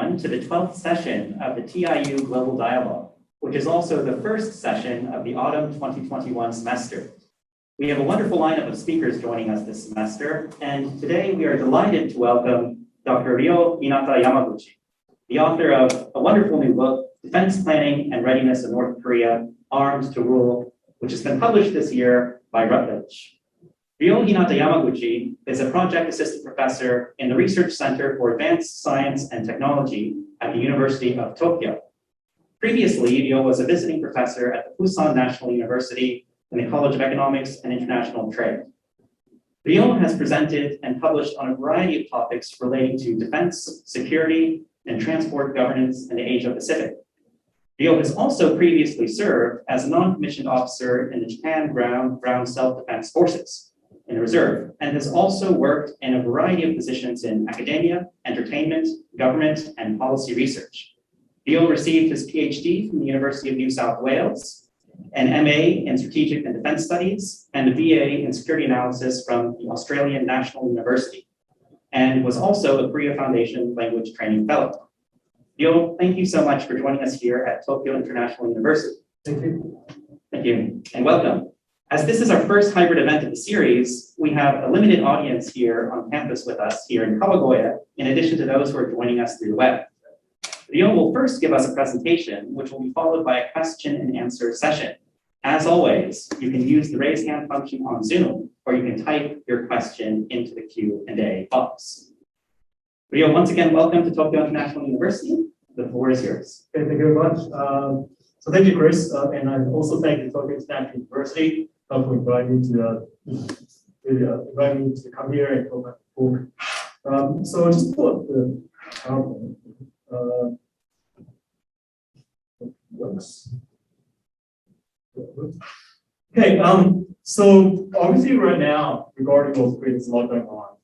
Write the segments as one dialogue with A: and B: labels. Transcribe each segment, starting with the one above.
A: everyone to the 12th session of the TIU Global Dialogue, which is also the first session of the autumn 2021 semester. We have a wonderful lineup of speakers joining us this semester, and today we are delighted to welcome Dr. Ryo Hinata-Yamaguchi, the author of a wonderful new book, Defense Planning and Readiness in North Korea, Armed to Rule, which has been published this year by Routledge. Ryo Hinata-Yamaguchi is a project assistant professor in the Research Center for Advanced Science and Technology at the University of Tokyo. Previously, Ryo was a visiting professor at the Busan National University in the College of Economics and International Trade. Ryo has presented and published on a variety of topics relating to defense, security, and transport governance in the Asia-Pacific. Ryo has also previously served as a non-commissioned officer in the Japan Ground Self-Defense Forces in the reserve, and has also worked in a variety of positions in academia, entertainment, government, and policy research. Ryo received his PhD from the University of New South Wales, an MA in Strategic and Defense Studies, and a BA in Security Analysis from the Australian National University, and was also a Korea Foundation Language Training Fellow. Ryo, thank you so much for joining us here at Tokyo International University.
B: Thank you.
A: Thank you, and welcome. As this is our first hybrid event of the series, we have a limited audience here on campus with us here in Kawagoe, in addition to those who are joining us through the web. Ryo will first give us a presentation, which will be followed by a question and answer session. As always, you can use the raise hand function on Zoom, or you can type your question into the Q&A box. Ryo, once again, welcome to Tokyo International University. The floor is yours.
B: Okay, thank you very much. So thank you, Chris, and I also thank the Tokyo International University for inviting me to come here and talk about the book. So just pull up the PowerPoint. Okay, so obviously right now, regarding North Korea, there's a lot going on.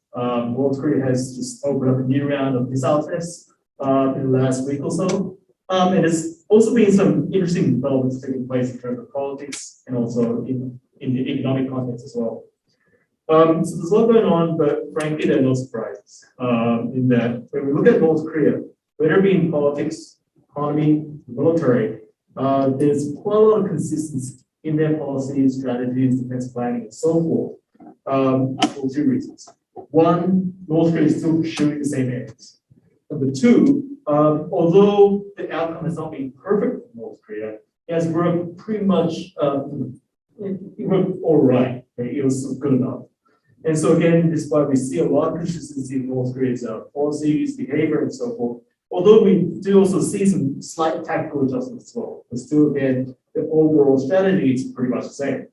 B: North Korea has just opened up a new round of missile tests in the last week or so. And there's also been some interesting developments taking place in terms of politics and also in the economic context as well. So there's a lot going on, but frankly, there are no surprises in that when we look at North Korea, whether it be in politics, economy, military, there's quite a lot of consistency in their policies, strategies, defense planning, and so forth, for two reasons. One, North Korea is still pursuing the same aims. Number two, although the outcome has not been perfect for North Korea, it has worked pretty much, it worked all right. It was good enough. And so again, this is why we see a lot of consistency in North Korea's policies, behavior, and so forth. Although we do also see some slight tactical adjustments as well, but still, again, the overall strategy is pretty much the same.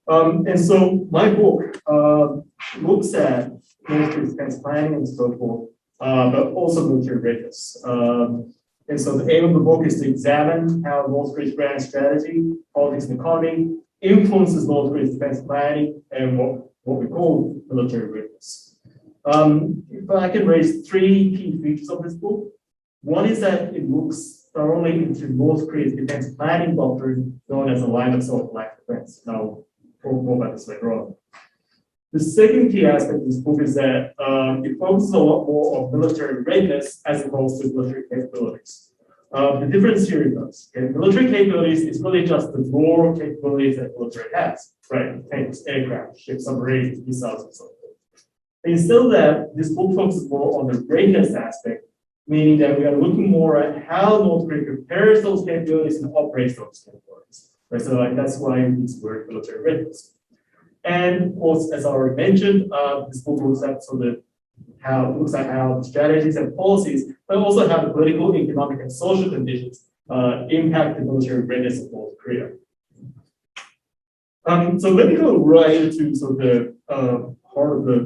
B: And so my book looks at North Korea's defense planning and so forth, but also military readiness. And so the aim of the book is to examine how North Korea's grand strategy, politics, and economy influences North Korea's defense planning and what we call military readiness. If I can raise three key features of this book. One is that it looks thoroughly into North Korea's defense planning doctrine known as the line of self-black defense. Now, we'll talk more about this later on. The second key aspect of this book is that it focuses a lot more on military readiness as opposed to military capabilities. The difference here is this. Okay? Military capabilities is really just the raw capabilities that military has, right? Tanks, aircraft, ships, submarines, missiles, and so forth. Instead of that, this book focuses more on the readiness aspect, meaning that we are looking more at how North Korea prepares those capabilities and operates those capabilities. Right? So that's why it's word military readiness. And of course, as I already mentioned, this book looks at how the strategies and policies, but also how the political, economic, and social conditions impact the military readiness of North Korea. So let me go right into the part of the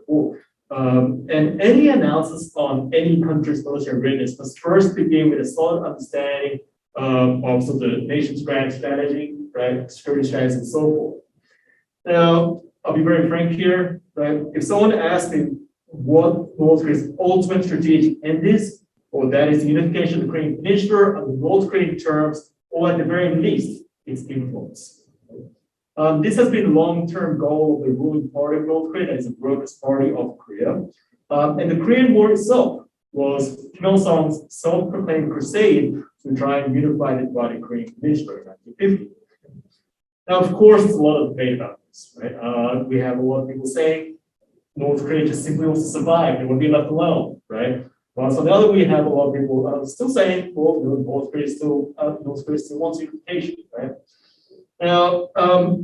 B: book. And any analysis on any country's military readiness must first begin with a solid understanding of the nation's grand strategy, right, security strategies, and so forth. Now, I'll be very frank here, right? If someone asks me what North Korea's ultimate strategic end is, or that is the unification of the Korean Peninsula under North Korean terms, or at the very least, its influence. This has been a long-term goal of the ruling party of North Korea, that is the Progress Party of Korea. And the Korean War itself was Kim Il-sung's self-proclaimed crusade to try and unify the divided Korean peninsula in 1950. Now, of course, there's a lot of debate about this, right? We have a lot of people saying North Korea just simply wants to survive, they want to be left alone, right? But on the other, we have a lot of people still saying, well, North Korea still wants unification, right? Now,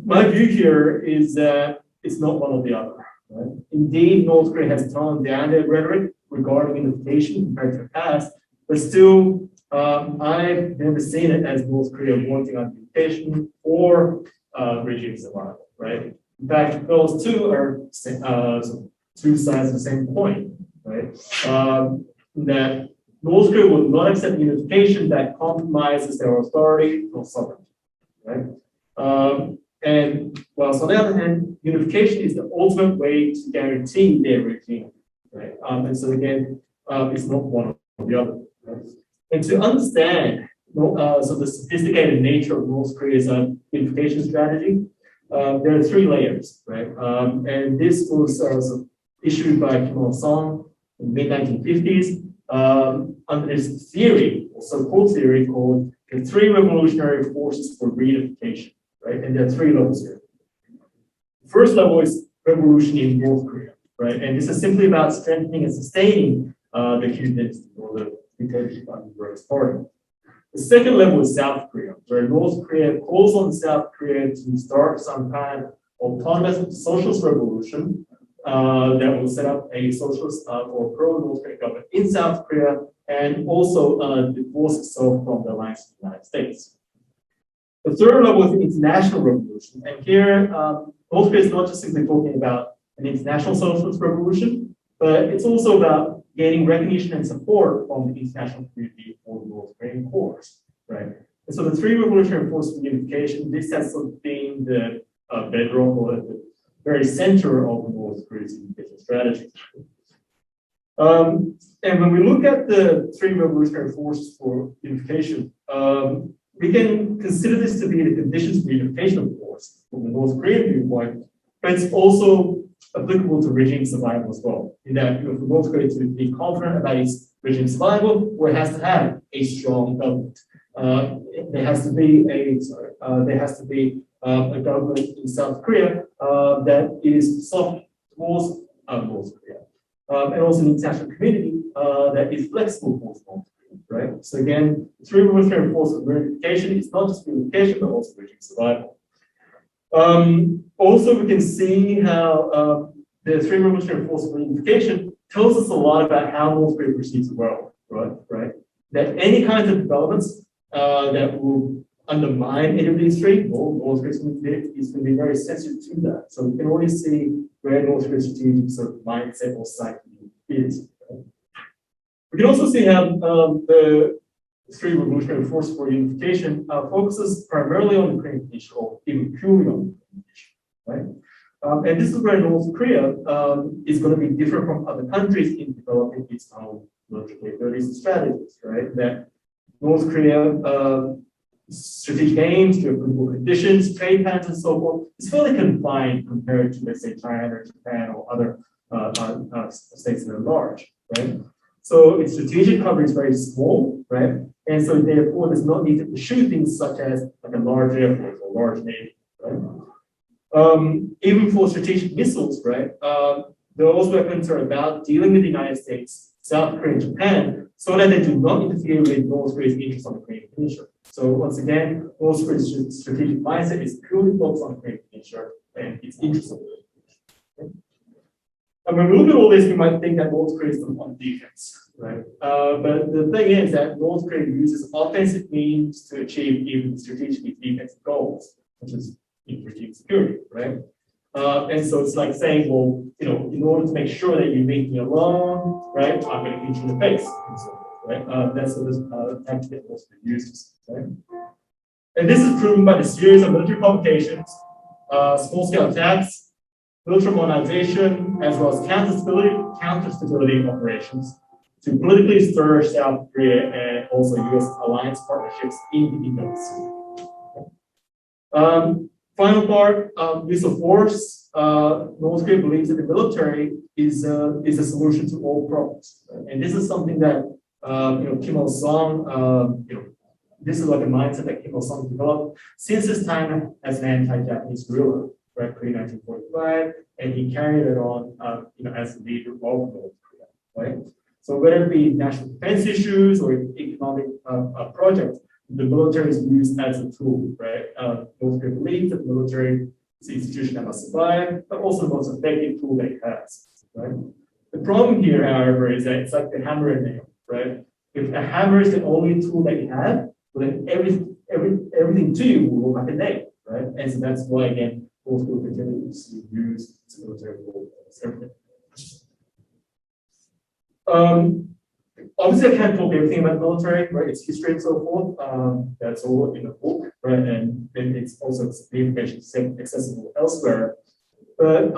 B: my view here is that it's not one or the other, right? Indeed, North Korea has toned down their rhetoric regarding unification compared to the past, but still, I've never seen it as North Korea wanting unification or regime survival, right? In fact, those two are two sides of the same coin, right? That North Korea will not accept unification that compromises their authority or sovereignty, right? And whilst on the other hand, unification is the ultimate way to guarantee their regime, right? And so again, it's not one or the other. Right? And to understand the sophisticated nature of North Korea's unification strategy, there are three layers, right? And this was issued by Kim Il-sung in the mid-1950s under this theory, or so-called theory, called the three revolutionary forces for reunification, right? And there are three levels here. The first level is revolution in North Korea, right? And this is simply about strengthening and sustaining the Communist or the dictatorship under the Communist Party. The second level is South Korea, where North Korea calls on South Korea to start some kind of autonomous socialist revolution that will set up a socialist or pro-North Korean government in South Korea and also divorce itself from the alliance with the United States. The third level is the international revolution. And here, North Korea is not just simply talking about an international socialist revolution, but it's also about gaining recognition and support from the international community for the North Korean cause, right? And so the three revolutionary forces for unification, this has sort of been the bedrock or the very center of the North Korea's unification strategy. And when we look at the three revolutionary forces for unification, we can consider this to be the conditions for unification, of course, from the North Korean viewpoint, but it's also applicable to regime survival as well. In that, for North Korea to be confident about its regime survival, well, it has to have a strong government. There has to be a government in South Korea that is soft towards North Korea, and also an international community that is flexible towards North Korea, right? So again, three revolutionary forces of reunification is not just reunification, but also regime survival. Also, we can see how the three revolutionary forces of unification tells us a lot about how North Korea perceives the world, right? That any kinds of developments that will undermine any of these three, well, North Korea is going to be very sensitive to that. So we can already see where North Korea's strategic sort of mindset or psyche is. Right? We can also see how the three revolutionary forces for unification focuses primarily on the Korean peninsula, or even purely on the Korean peninsula, right? And this is where North Korea is going to be different from other countries in developing its own military capabilities and strategies, right? That North Korea strategic aims, geopolitical conditions, trade patterns, and so forth is fairly confined compared to, let's say, China or Japan or other states that are large, right? So its strategic cover is very small, right? And so therefore, there's no need to pursue things such as like a large air force or large navy, right? Even for strategic missiles, right? Those weapons are about dealing with the United States, South Korea, and Japan, so that they do not interfere with North Korea's interests on the Korean Peninsula. So once again, North Korea's strategic mindset is purely focused on the Korean Peninsula and its interests on the Korean Peninsula. And when we look at all this, we might think that North Korea is on defense, right? But the thing is that North Korea uses offensive means to achieve even strategically defensive goals, such as regime security, right? And so it's like saying, well, in order to make sure that you leave me alone, right, I'm going to hit you in the face, and so forth, right? That's what this tactic that North Korea uses, right? And this is proven by the series of military provocations, small-scale attacks, military modernization, as well as counter-stability operations to politically stir South Korea and also U.S. alliance partnerships in the Indo-Pacific. Final part, use of force. North Korea believes that the military is a solution to all problems, right? And this is something that Kim Il Sung, this is like a mindset that Kim Il Sung developed since his time as an anti-Japanese ruler, right, pre-1945, and he carried it on, as the leader of North Korea, right? So whether it be national defense issues or economic projects, the military is used as a tool, right? North Korea believes that the military is an institution that must survive, but also the most effective tool that it has, right? The problem here, however, is that it's like the hammer and nail, right? If a hammer is the only tool that you have, well, then everything to you will look like a nail, right? And so that's why, again, North Korea continues to use its military for everything. Obviously, I can't talk everything about military, right? Its history and so forth. That's all in the book, right? And then it's also the information is accessible elsewhere. But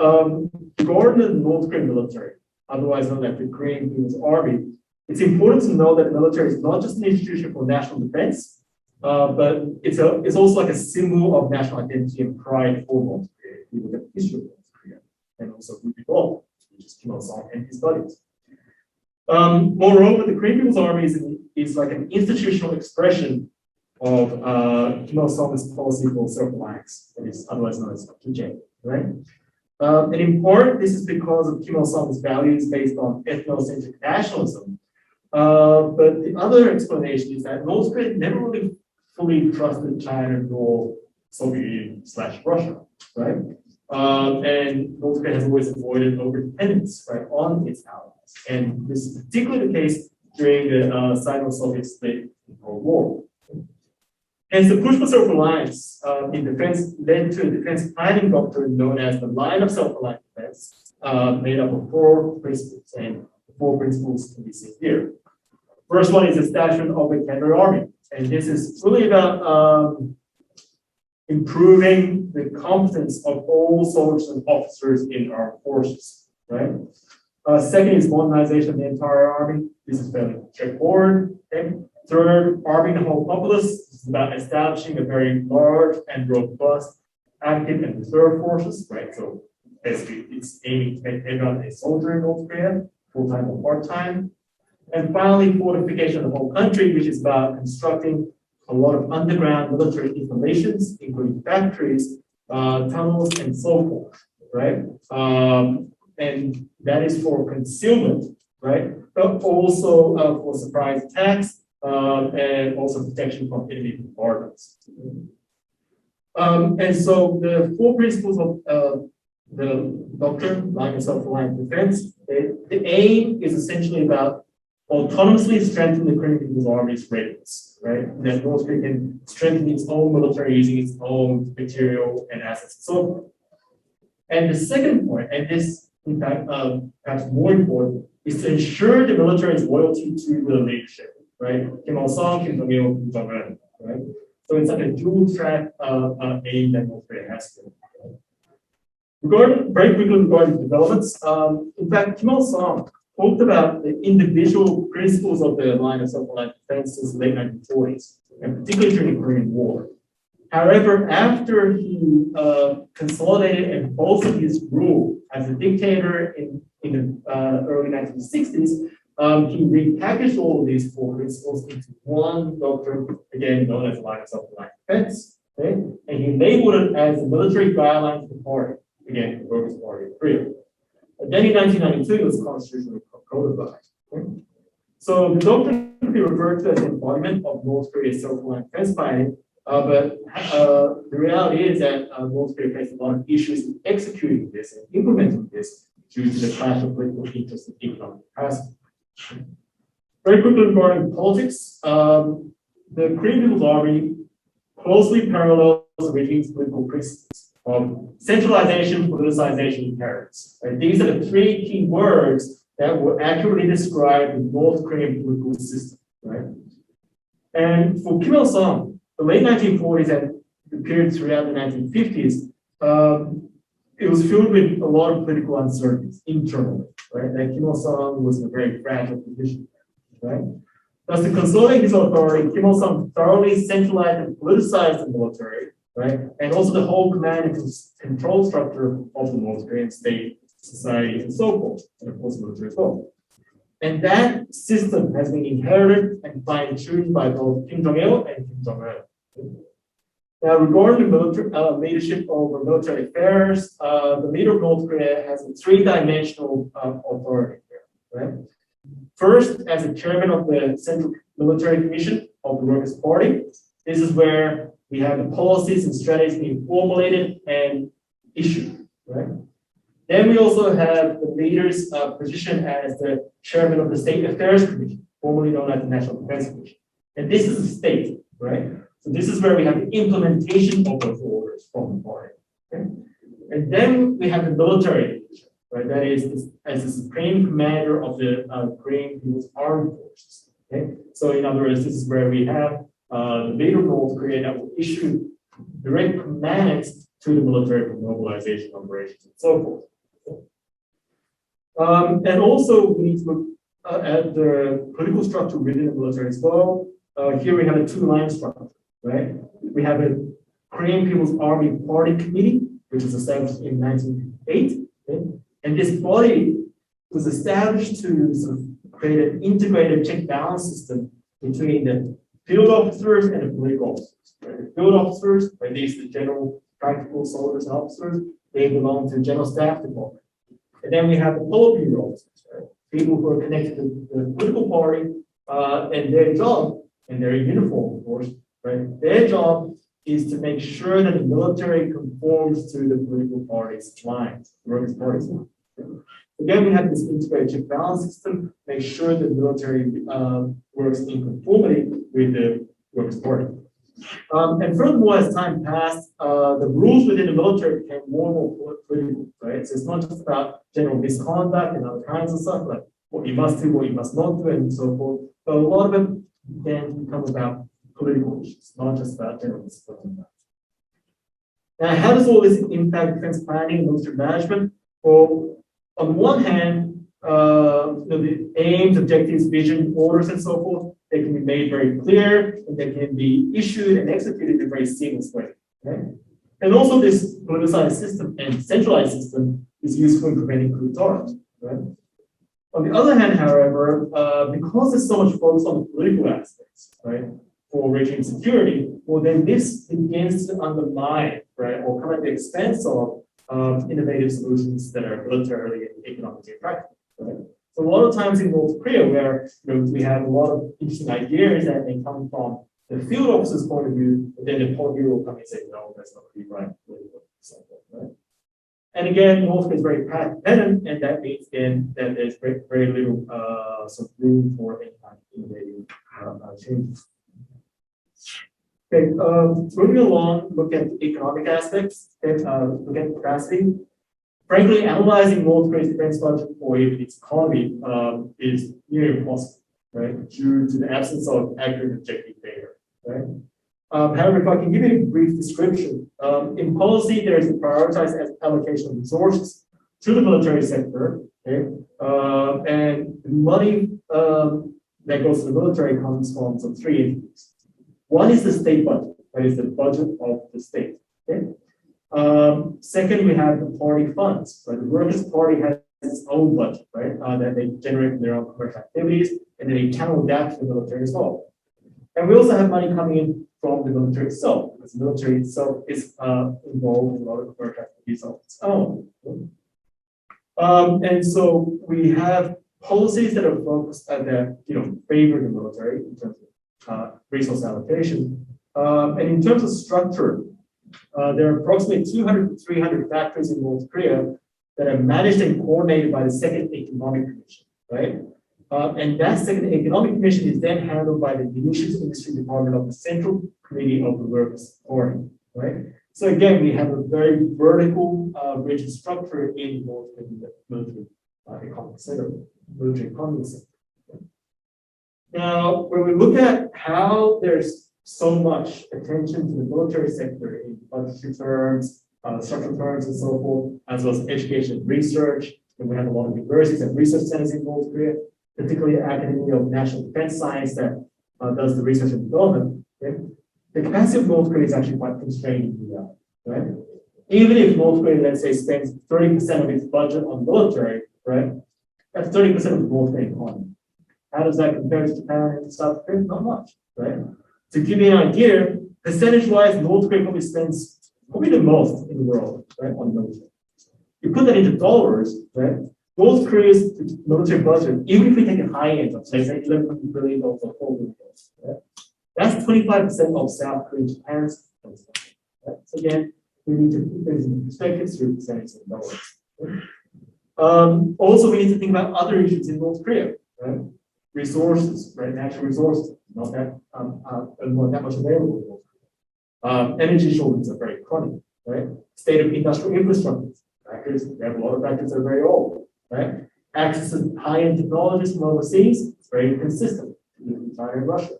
B: regarding the North Korean military, otherwise known as the Korean People's Army, it's important to know that the military is not just an institution for national defense, but it's also like a symbol of national identity and pride for North Korea. We look at the history of North Korea, and also who developed, which is Kim Il Sung and his buddies. Moreover, the Korean People's Army is like an institutional expression of Kim Il Sung's policy for self-reliance, that is otherwise known as TIUGD, right? And in part, this is because of Kim Il Sung's values based on ethnocentric nationalism. But the other explanation is that North Korea never really fully trusted China nor Soviet Union/Russia, right? And North Korea has always avoided over-dependence, right, on its allies. And this is particularly the case during the Sino-Soviet split in the Cold War. Hence, the push for self-reliance in defense led to a defense planning doctrine known as the line of self-reliant defense, made up of 4 principles. And the 4 principles can be seen here. First one is the establishment of a cavalry army. And this is really about improving the competence of all soldiers and officers in our forces, right? Second is modernization of the entire army. This is fairly straightforward. Okay. Third, arming the whole populace. This is about establishing a very large and robust active and reserve forces, right? So basically, it's aiming to make everyone a soldier in North Korea, full-time or part-time. And finally, fortification of the whole country, which is about constructing a lot of underground military installations, including factories, tunnels, and so forth, right? And that is for concealment, right? But also for surprise attacks and also protection from enemy bombardments. And so the 4 principles of the doctrine, line of self-reliant defense, the aim is essentially about autonomously strengthen the Korean People's Army's readiness, right? That North Korea can strengthen its own military using its own material and assets and so forth. And the second point, and this in fact, perhaps more important, is to ensure the military's loyalty to the leadership, right? Kim Il Sung, Kim Jong Il, Kim Jong Un, right? So it's like a dual track aim that North Korea has to. Very quickly regarding developments, in fact, Kim Il Sung talked about the individual principles of the line of self-reliant defense since the late 1940s, and particularly during the Korean War. However, after he consolidated and bolstered his rule as a dictator in the early 1960s, he repackaged all of these 4 principles into one doctrine, again known as the line of self-reliant defense. Okay? And he labeled it as the military guidelines of the party, again, the Workers' Party of Korea. And then in 1992, it was constitutionally codified. Okay? So the doctrine can be referred to as an embodiment of North Korea's self-reliant defense planning. But the reality is that North Korea faced a lot of issues in executing this and implementing this due to the clash of political interests and economic capacity. Very quickly regarding politics, the Korean People's Army closely parallels the regime's political principles of centralization, politicization, and terrorists. Right? These are the 3 key words that will accurately describe the North Korean political system. Right? And for Kim Il Sung, the late 1940s and the period throughout the 1950s, it was filled with a lot of political uncertainties internally, right? That Kim Il Sung was in a very fragile position, right? Thus, to consolidate his authority, Kim Il Sung thoroughly centralized and politicized the military, right? And also the whole command and control structure of the North Korean state, society, and so forth, and of course military as well. And that system has been inherited and fine-tuned by both Kim Jong-il and Kim Jong-un. Now, regarding the military, leadership over military affairs, the leader of North Korea has a three-dimensional authority here, right? First, as the chairman of the Central Military Commission of the Workers' Party, this is where we have the policies and strategies being formulated and issued, right? Then we also have the leader's position as the chairman of the State Affairs Commission, formerly known as the National Defense Commission. And this is a state, right? So this is where we have the implementation of those orders from the party. Okay? And then we have the military division, right? That is as the supreme commander of the Korean People's Armed Forces. Okay? So in other words, this is where we have the leader of North Korea that will issue direct commands to the military for mobilization operations and so forth. And also we need to look at the political structure within the military as well. Here we have a two-line structure, right? We have a Korean People's Army Party Committee, which was established in 1958. Okay? And this body was established to sort of create an integrated check-balance system between the field officers and the political officers. Right? The field officers, right, these are the general practical soldiers and officers, they belong to the General Staff Department. And then we have the Politburo officers, right? People who are connected to the political party, and their job, and their uniform, of course, right? Their job is to make sure that the military conforms to the political party's lines, the Workers' Party's lines. Again, we have this integrated check balance system, make sure the military works in conformity with the Workers' Party. And furthermore, as time passed, the rules within the military became more and more political, right? So it's not just about general misconduct and other kinds of stuff, like what you must do, what you must not do, and so forth. But a lot of it then becomes about political issues, not just about general misconduct. Now, how does all this impact defense planning and military management? Well, on one hand, the aims, objectives, vision, orders, and so forth, they can be made very clear, and they can be issued and executed in a very seamless way. Okay? And also, this politicized system and centralized system is useful in preventing coup d'etats. Right? On the other hand, however, because there's so much focus on the political aspects, right, for regime security, well, then this begins to undermine, right, or come at the expense of innovative solutions that are militarily and economically practical. Right? So a lot of times in North Korea, where we have a lot of interesting ideas that may come from the field officer's point of view, but then the Politburo will come and say, no, that's not really right. Right? And again, North Korea is very path dependent, and that means then that there's very, very little sort of room for any kind of innovative changes. Okay, moving along, look at economic aspects, okay, look at capacity. Frankly, analyzing North Korea's defense budget or even its economy is nearly impossible, right? Due to the absence of accurate objective data, right? However, if I can give you a brief description, in policy, there is a prioritized allocation of resources to the military sector, okay? And the money that goes to the military comes from some three entities. One is the state budget, that is the budget of the state, okay? Second, we have the party funds, right? The Workers' Party has its own budget, right? That they generate from their own commercial activities, and then they channel that to the military as well. And we also have money coming in from the military itself, because the military itself is involved in a lot of commercial activities of its own. And so we have policies that are focused that favor the military in terms of resource allocation. And in terms of structure, there are approximately 200 to 300 factories in North Korea that are managed and coordinated by the Second Economic Commission, right? And that Second Economic Commission is then handled by the Munitions Industry Department of the Central Committee of the Workers' Party, right? So again, we have a very vertical rigid structure in North Korean military economic center, military economy center. Now, when we look at how there's so much attention to the military sector in budgetary terms, structural terms, and so forth, as well as education and research, and we have a lot of universities and research centers in North Korea, particularly the Academy of National Defense Science that does the research and development. Okay? the capacity of North Korea is actually quite constrained in the US, right? Even if North Korea, let's say, spends 30% of its budget on military, right? That's 30% of the North Korean economy. How does that compare to Japan and South Korea? Not much, right? To give you an idea, percentage-wise, North Korea probably spends probably the most in the world, right, on military. You put that into dollars, right? North Korea's military budget, even if we take a high end of, say, $11 billion or $4 billion, right? That's 25% of South Korea and Japan's budget, right? So again, we need to put things into perspective through percentage of dollars. Right? Also, we need to think about other issues in North Korea, right? Resources, right? Natural resources, not that not that much available. Energy shortages are very chronic, right? State of industrial infrastructure. Factories, we have a lot of factories that are very old, right? Access to high-end technologies from overseas, it's very inconsistent with China and Russia.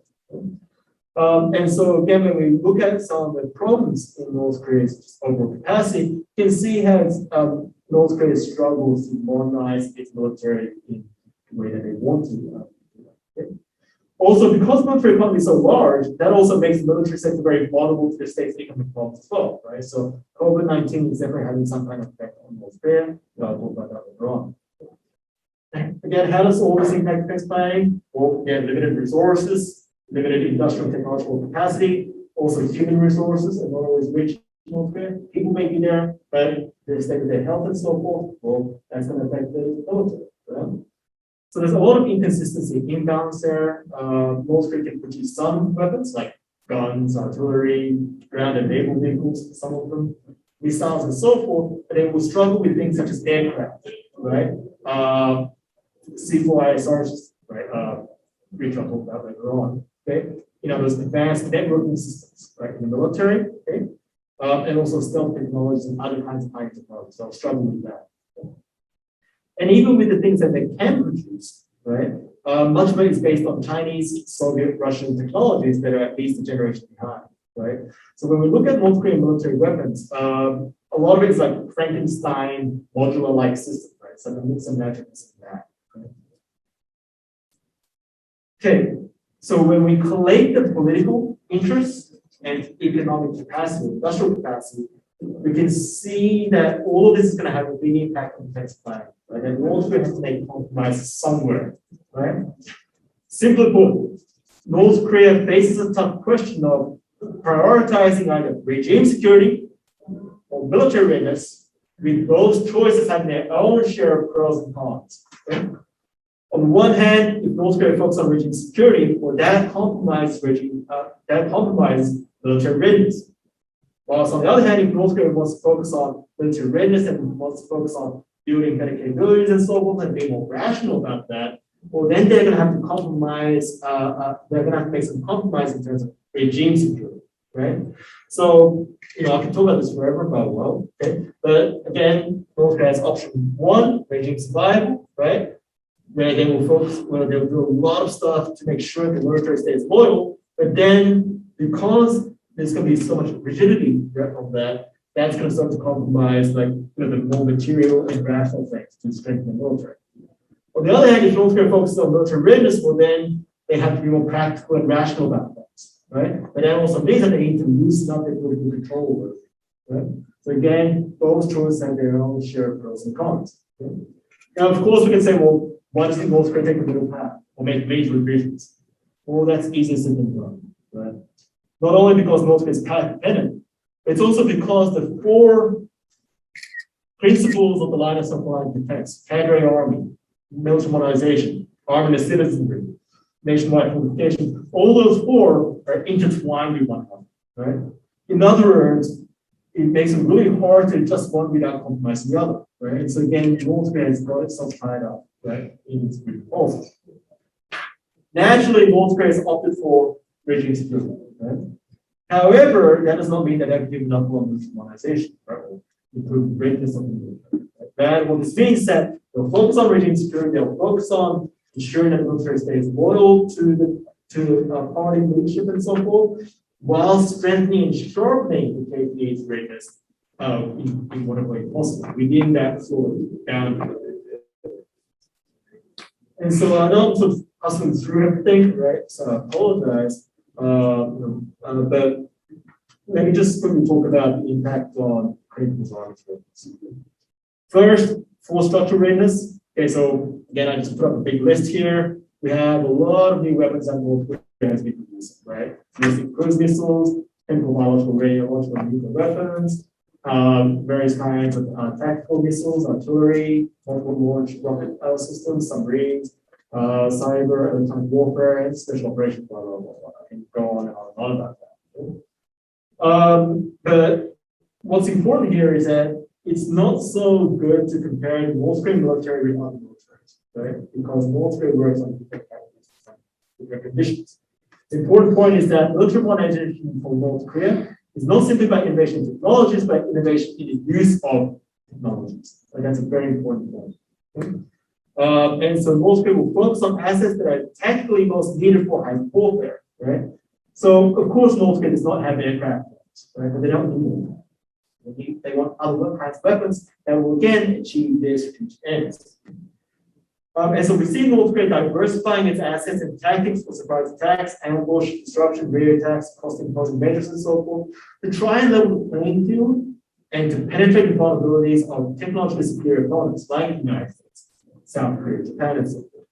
B: And so again, when we look at some of the problems in North Korea's overall capacity, you can see how North Korea struggles to modernize its military in the way that they want to. Also, because the military economy is so large, that also makes the military sector very vulnerable to the state's economic problems as well, right? So COVID-19 is definitely having some kind of effect on North Korea. I'll talk about that later on. Again, how does all this impact defense planning? Well, again, limited resources, limited industrial technological capacity, also human resources, and not always rich North Korea. People may be there, but the state of their health and so forth, well, that's going to affect the military, right? So there's a lot of inconsistency, imbalance there. North Korea can produce some weapons like guns, artillery, ground and naval vehicles, some of them, missiles and so forth, but they will struggle with things such as aircraft, right? C4ISRs, right? Which I'll talk about later on, okay? You know, those advanced networking systems, right? In the military, okay? And also stealth technologies and other kinds of high technologies. So I'll struggle with that. And even with the things that they can produce, right? Much of it is based on Chinese, Soviet, Russian technologies that are at least a generation behind, right? So when we look at North Korean military weapons, a lot of it is like Frankenstein modular-like system, right? Some magic in that. Right? Okay, so when we collate the political interests and economic capacity, industrial capacity, we can see that all of this is going to have a big impact on defense planning. Right? And North Korea has to make compromises somewhere, right? Simply put, North Korea faces a tough question of prioritizing either regime security or military readiness, with those choices having their own share of pros and cons. Okay? On the one hand, if North Korea focuses on regime security, well, that compromises military readiness. Whilst on the other hand, if North Korea wants to focus on military readiness and wants to focus on building better capabilities and so forth and being more rational about that, well, then they're going to have to compromise, they're going to have to make some compromise in terms of regime security, right? So, you know, I can talk about this forever, but well, okay. But again, North Korea has option one, regime survival, right? Where they will focus, where they'll do a lot of stuff to make sure the military stays loyal, but then because there's going to be so much rigidity from that, that's going to start to compromise, like, you know, the more material and rational things to strengthen the military. On the other hand, if North Korea focuses on military readiness, well, then they have to be more practical and rational about things, right? But that also means that they need to loosen up their political control over it, right? So again, both choices have their own share of pros and cons. Okay? Now, of course, we can say, well, why doesn't North Korea take the middle path or make major revisions? Well, that's easier said than done, right? Not only because North Korea is path dependent, it's also because the four principles of the line of supply and defense, cadre army, military modernization, arming the citizenry, nationwide fortification, all those four are intertwined with one another, right? In other words, it makes it really hard to adjust one without compromising the other, right? So again, North Korea has got itself tied up, right, in its proposals. Naturally, North Korea has opted for regime security, right? However, that does not mean that they have given up on military modernization, right? Or improve the readiness of the military. That what this means that they'll focus on regime security, they'll focus on ensuring that the military stays loyal to the party leadership and so forth, while strengthening and sharpening the KPA's readiness in whatever way possible within that sort of boundary. And so I know I'm sort of hustling through everything, right? So I apologize. But let me just quickly talk about the impact on critical arms. First, force structure readiness. Okay, so again, I just put up a big list here. We have a lot of new weapons that North Korea has been producing, right? Using cruise missiles, chemical, biological, radiological, nuclear weapons, various kinds of tactical missiles, artillery, multiple launch rocket systems, submarines, cyber, electronic warfare, special operations, blah, blah, blah, blah. I can go on and on about that. But what's important here is that it's not so good to compare the North Korean military with other militaries, right? Because North Korea works on different conditions. The important point is that military modernization for North Korea is not simply by innovation in technologies, but innovation in the use of technologies. And that's a very important point. Okay? And so North Korea will focus on assets that are tactically most needed for high warfare, right? So of course, North Korea does not have aircraft, right? But they don't need them. They want other kinds of weapons that will again achieve their strategic ends. And so we see North Korea diversifying its assets and tactics for surprise attacks, ambush, disruption, radio attacks, cost-imposing measures, and so forth, to try and level the playing field and to penetrate the vulnerabilities of technologically superior opponents like the United States, South Korea, Japan, and so forth.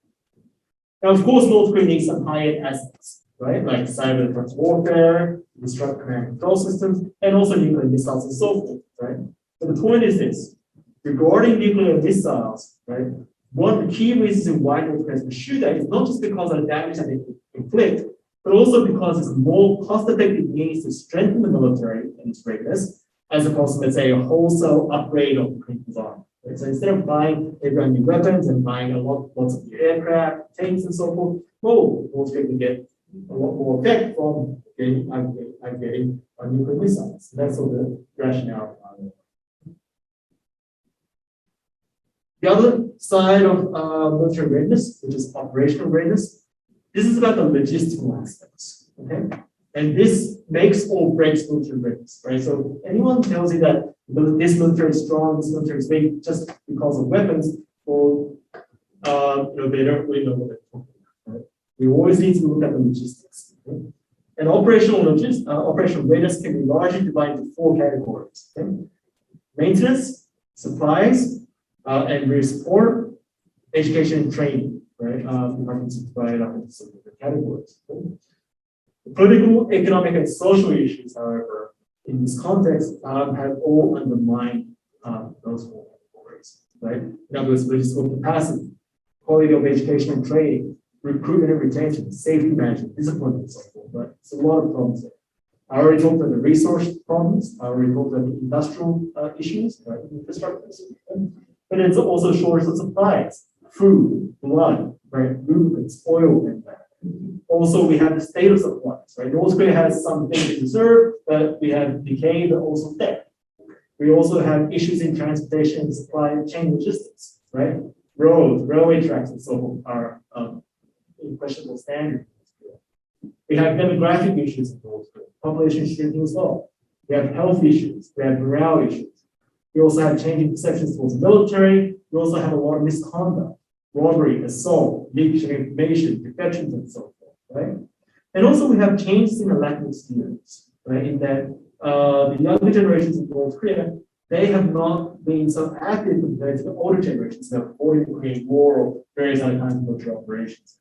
B: Now, of course, North Korea needs some high-end assets, right? Like cyber defense warfare, disrupt command and control systems, and also nuclear missiles and so forth, right? But the point is this: regarding nuclear missiles, right? One of the key reasons why North Korea has pursued that is not just because of the damage that they inflict, but also because it's a more cost-effective means to strengthen the military and its readiness, as opposed to, let's say, a wholesale upgrade of the country's army. Right? So instead of buying brand new weapons and buying lots of new aircraft, tanks, and so forth, North Korea can get a lot more effect from getting nuclear missiles. That's sort of the rationale. The other side of military readiness, which is operational readiness, this is about the logistical aspects, okay? And this makes or breaks military readiness, right? So anyone tells you that this military is strong, this military is weak, just because of weapons, or they don't really know what they're talking about, right? We always need to look at the logistics. Okay? And operational readiness can be largely divided into 4 categories. Okay? Maintenance, supplies, and real support, education and training, right? If I can divide it up into some different categories. Okay? The political, economic, and social issues, however, in this context, have all undermined those 4 categories, right? In other words, logistical capacity, quality of education and training, recruitment and retention, safety management, discipline, and so forth. But it's a lot of problems there. I already talked about the resource problems. I already talked about the industrial issues, right? Infrastructure. But it's also shortage of supplies, food, blood, right? Lubricants, oil, and that. Also, we have the state of supplies, right? North Korea has some things in reserve, but we have decay, but also debt. We also have issues in transportation and supply chain logistics, right? Roads, railway tracks, and so forth are in questionable standard. We have demographic issues in North Korea, population shrinking as well. We have health issues, we have morale issues. We also have changing perceptions towards the military. We also have a lot of misconduct, robbery, assault, leakage of information, defections, and so forth, right? And also we have changes in the lack of experience, right? In that the younger generations in North Korea, they have not been so active compared to the older generations that have already created war or various other kinds of military operations.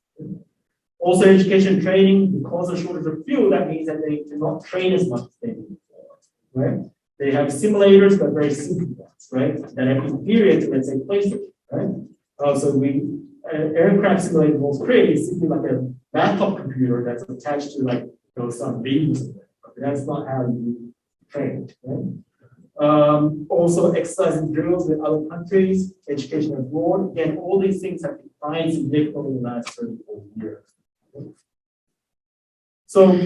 B: Also, education and training, because of shortage of fuel, that means that they cannot train as much as they did before, right? They have simulators, but very simple ones, right? That are inferior to, let's say, PlayStation, right? So aircraft simulator in North Korea is simply like a laptop computer that's attached to like some beams. But that's not how you train, right? Also, exercising drills with other countries, education abroad. Again, all these things have declined significantly in the last 34 years. So,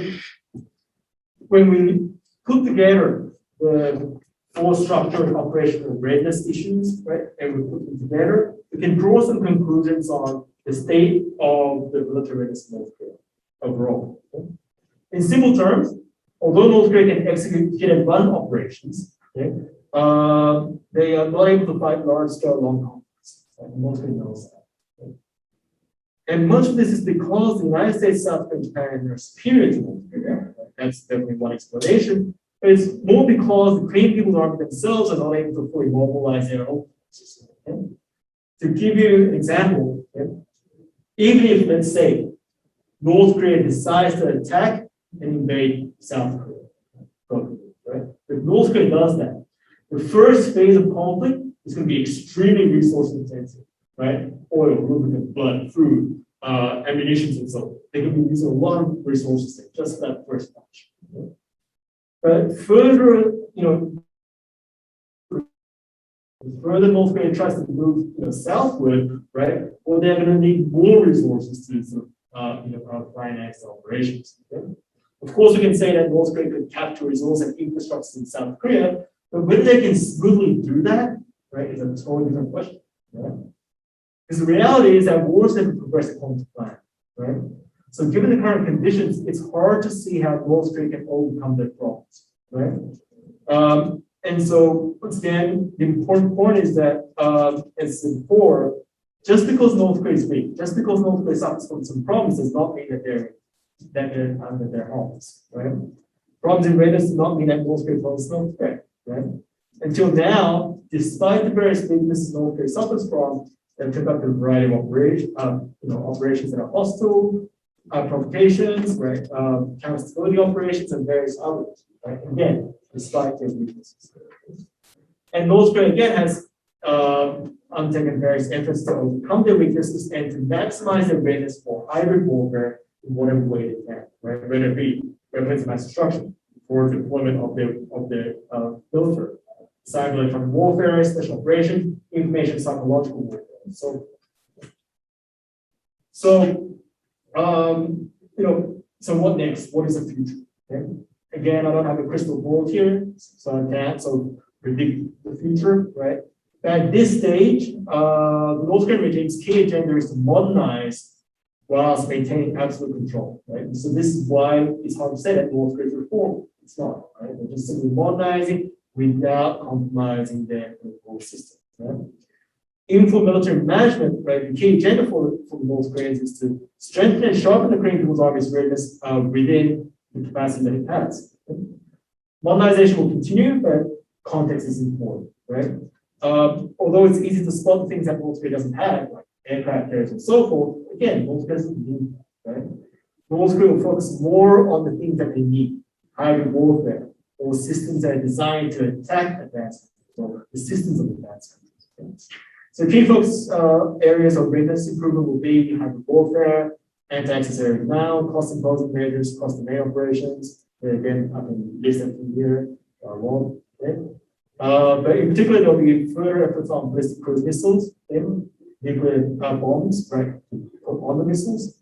B: when we put together the 4 structural and operational readiness issues, right, and we put them together, we can draw some conclusions on the state of the military readiness of North Korea overall. Okay? In simple terms, although North Korea can execute hit and run operations, okay, they are not able to fight large-scale long conflicts. North Korea knows that. Okay? And much of this is because the United States, South Korea, and Japan are superior to North Korea. That's definitely one explanation. But it's more because the Korean People's Army themselves are not able to fully mobilize their own system. Okay? To give you an example, okay? Even if, let's say, North Korea decides to attack and invade South Korea, right? If North Korea does that, the first phase of conflict is going to be extremely resource intensive, right? Oil, lubricant, blood, food, ammunition, and so on. They're going to be using a lot of resources there, just for that first batch. Okay? But further, further North Korea tries to move southward, right? Well, they're going to need more resources to sort of finance the operations. Okay? Of course, we can say that North Korea could capture resources and infrastructure in South Korea, but whether they can smoothly do that, right, is a totally different question. Right? Because the reality is that wars never progress according to plan, right? So given the current conditions, it's hard to see how North Korea can overcome their problems, right? And so once again, the important point is that, as said before, just because North Korea is weak, just because North Korea suffers from some problems, does not mean that they're under their harms, right? Problems in readiness do not mean that North Korea poses no threat, right? Until now, despite the various weaknesses North Korea suffers from, they've conducted a variety of operations that are hostile, provocations, right? Counter-stability operations, and various others, right? Again, despite their weaknesses. And North Korea again has undertaken various efforts to overcome their weaknesses and to maximize their readiness for hybrid warfare in whatever way they can, right? Whether it be weapons of mass destruction for deployment of their military, cyber electronic warfare, special operations, information psychological warfare. So what next? What is the future? Okay? Again, I don't have a crystal ball here, so I can't predict the future, right? But at this stage, the North Korean regime's key agenda is to modernize whilst maintaining absolute control, right? So this is why it's hard to say that North Korea's reform. It's not, right? They're just simply modernizing without compromising their political system, right? Info military management, right? The key agenda for the North Koreans is to strengthen and sharpen the Korean People's Army's readiness within the capacity that it has. Modernization will continue, but context is important, right? Although it's easy to spot the things that North Korea doesn't have, like aircraft carriers and so forth, again, North Korea doesn't need, right? North Korea will focus more on the things that they need, hybrid warfare, or systems that are designed to attack advanced countries, or the systems of advanced countries. Okay? So key focus areas of readiness improvement will be hybrid warfare, anti-access area denial, cost imposing measures, cost domain operations. And again, I can list them from here. Okay? But in particular, there will be further efforts on ballistic cruise missiles, nuclear bombs, right, on the missiles,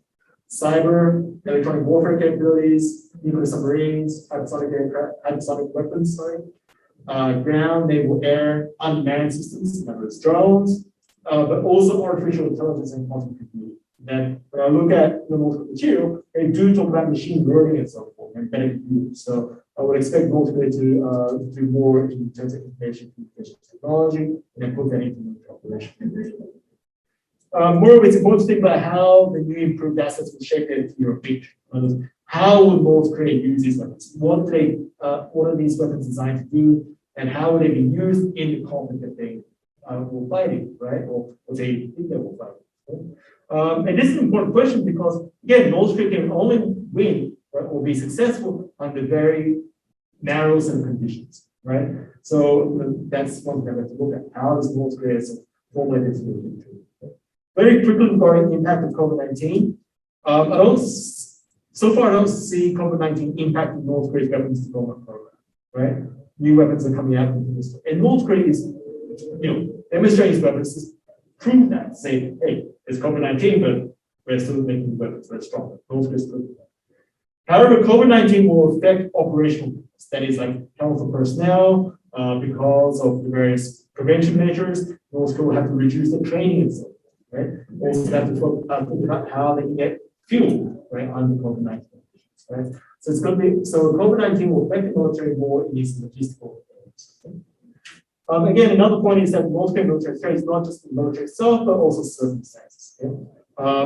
B: cyber, electronic warfare capabilities, nuclear submarines, hypersonic weapons, ground, naval, air, unmanned systems, in other words, drones, but also artificial intelligence and quantum computing. And when I look at the North Korea material, they do talk about machine learning and so forth, and better computing. So I would expect North Korea to do more in terms of information communication technology, and then put that into military operation. Moreover, it's important to think about how the new improved assets will shape their future. How will North Korea use these weapons? What are these weapons designed to do, and how will they be used in the conflict that they will fight in, right? Or they think they will fight in. And this is an important question because, again, North Korea can only win, right, or be successful under very narrow set of conditions, right? So that's one thing I have to look at. How does North Korea formulate its future? Very quickly regarding the impact of COVID-19, so far I don't see COVID-19 impacting North Korea's weapons development program, right? New weapons are coming out, and North Korea is, demonstrating its weapons to prove that, say, hey, it's COVID-19, but we're still making weapons that's stronger. North Korea is proving that. However, COVID-19 will affect operational weapons, that is like health of personnel, because of the various prevention measures. North Korea will have to reduce the training and so forth. Right? Also have to think about how they can get fuel, right, under COVID-19 conditions, right? So it's going to be, so COVID-19 will affect the military more in these logistical areas. Okay? Again, another point is that North Korean military threat is not just the military itself, but also circumstances. Okay?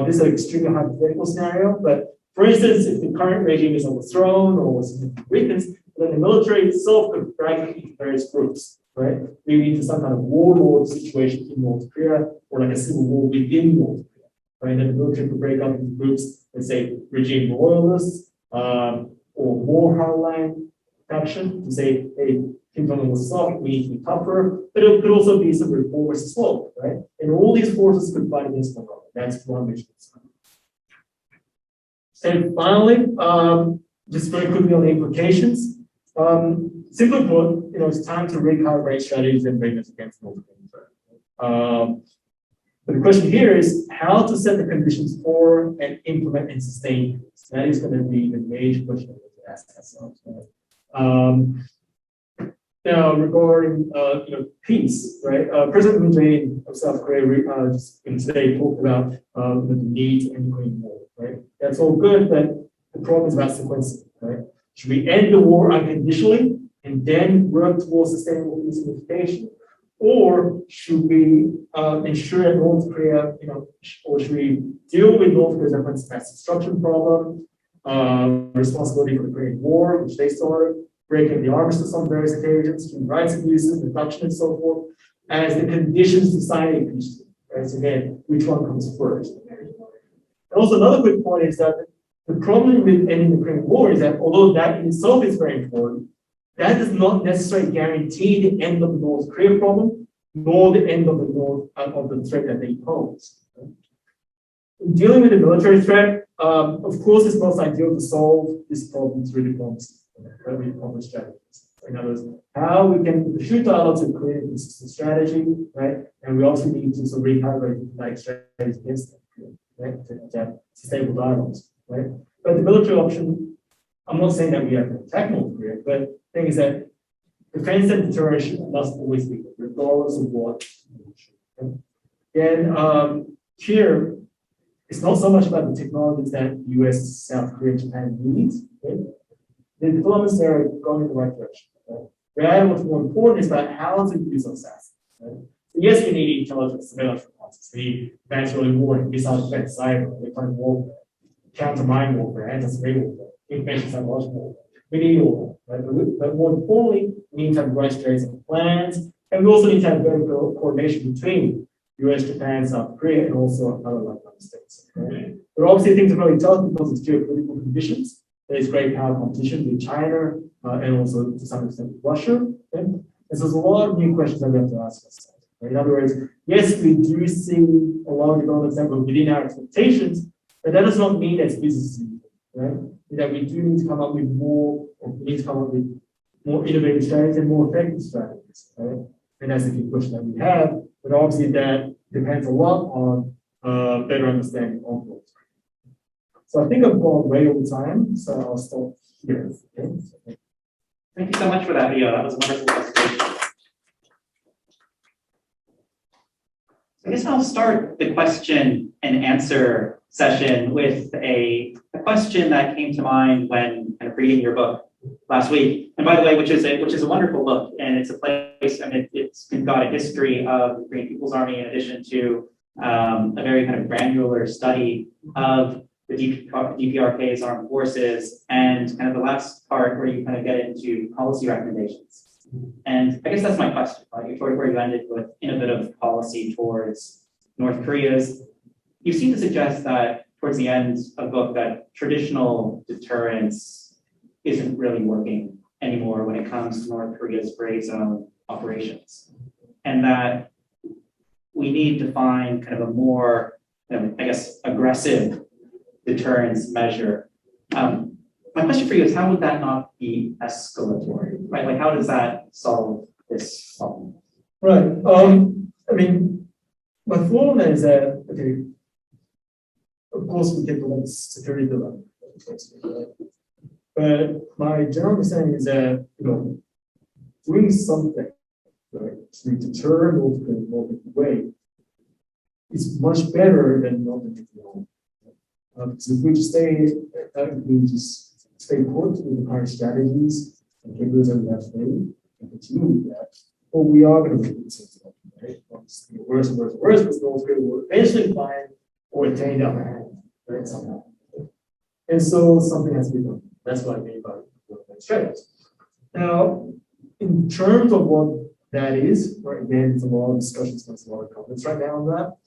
B: This is an extremely hypothetical scenario, but for instance, if the current regime is overthrown or significantly weakened, then the military itself could fragment into various groups, right? Maybe into some kind of warlord situation in North Korea, or like a civil war within North Korea, right? Then the military could break up into groups, let's say regime loyalists, or more hardline faction to say, hey, Kim Jong-un was soft, we need to be tougher, but it could also be some reformers as well, right? And all these forces could fight against one another. That's one mission. And finally, just very quickly on the implications. Simply put, it's time to recalibrate strategies and readiness against North Korea. But the question here is how to set the conditions for and implement and sustain peace. That is going to be the major question we have to ask ourselves. Now, regarding peace, right? President Moon Jae-in of South Korea just today talked about the need to end nuclear war, right? That's all good, but the problem is about sequencing, right? Should we end the war unconditionally and then work towards sustainable peace and unification, or should we ensure that North Korea, or should we deal with North Korea's mass destruction problem, responsibility for the Korean War, which they started, breaking the armistice on various occasions, human rights abuses, reduction, and so forth, as the conditions to sign a peace treaty. Right? So again, which one comes first? And also another quick point is that the problem with ending the Korean War is that although that in itself is very important, that does not necessarily guarantee the end of the North Korea problem, nor the end of the threat that they pose. Right? In dealing with the military threat, of course, it's most ideal to solve this problem through diplomacy. We publish strategies. In other words, how we can shoot dialogue to create a consistent strategy, right? And we also need to sort of recalibrate like strategies against them, right? To have sustainable dialogues, right? But the military option, I'm not saying that we have to attack North Korea, but the thing is that defense and deterrence must always be regardless of what. And here, it's not so much about the technologies that US, South Korea, Japan needs, right? The developments there are going in the right direction. Right? Rather, what's more important is about how to use those assets. Right? So yes, we need intelligence, surveillance responses. We need advanced early warning, missile defense, cyber, electronic warfare, counter-mine warfare, anti-survey warfare, information psychological warfare. We need all that. Right? But more importantly, we need to have the right strategies and plans, and we also need to have better coordination between US, Japan, South Korea, and also other like-minded states. Right? But obviously, things are really tough because of geopolitical conditions. There's great power competition with China and also to some extent with Russia. Okay? And so there's a lot of new questions that we have to ask ourselves. Right? In other words, yes, we do see a lot of developments that were within our expectations, but that does not mean that business as usual. Right? That we do need to come up with more, or we need to come up with more innovative strategies and more effective strategies. Right? And that's the key question that we have. But obviously, that depends a lot on better understanding of those. So I think I've gone way over time, so I'll stop here. Okay?
A: Thank you so much for that, Ryo. That was a wonderful presentation. I guess I'll start the question and answer session with a question that came to mind when kind of reading your book last week. And by the way, which is a wonderful book, and it's a place. I mean, it's got a history of the Korean People's Army in addition to a very kind of granular study of the DPRK's armed forces, and kind of the last part where you kind of get into policy recommendations. And I guess that's my question, right? Toward where you ended with innovative policy towards North Korea's. You seem to suggest that towards the end of the book that traditional deterrence isn't really working anymore when it comes to North Korea's gray zone operations, and that we need to find kind of a more, I guess, aggressive deterrence measure. My question for you is, how would that not be escalatory, right? Like, how does that solve this problem?
B: Right. I mean, my thought on that is that, okay, of course we can prevent security dilemma, but my general understanding is that, doing something, right, to deter North Korea in a way is much better than not doing it. Because if we just stay put with the current strategies and capabilities that we have today and continue with that, well, we are going to make the same thing, right? It's worse and worse and worse, because North Korea will eventually find or attain the upper hand, right? Somehow. And so something has to be done. That's what I mean by strategy. Now, in terms of what that is, right, again, it's a lot of discussions, there's a lot of comments right now on that.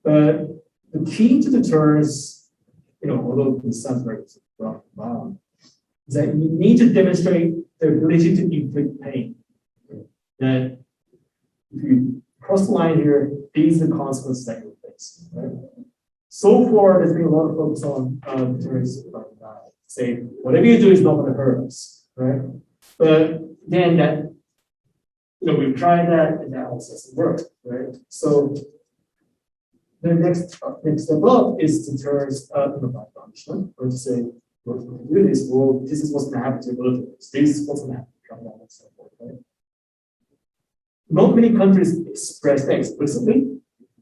B: But the key to deterrence, although this sounds very rough, is that you need to demonstrate the ability to inflict pain. That if you cross the line here, these are the consequences that you face. Right? So far, there's been a lot of focus on deterrence, saying whatever you do is not going to hurt us, right? But again, that we've tried that and that also doesn't work, right? So the next step up is deterrence by punishment, or to say, well, if you do this, well, this is what's going to happen to your militaries. This is what's going to happen to your and so forth, right? Not many countries express that explicitly,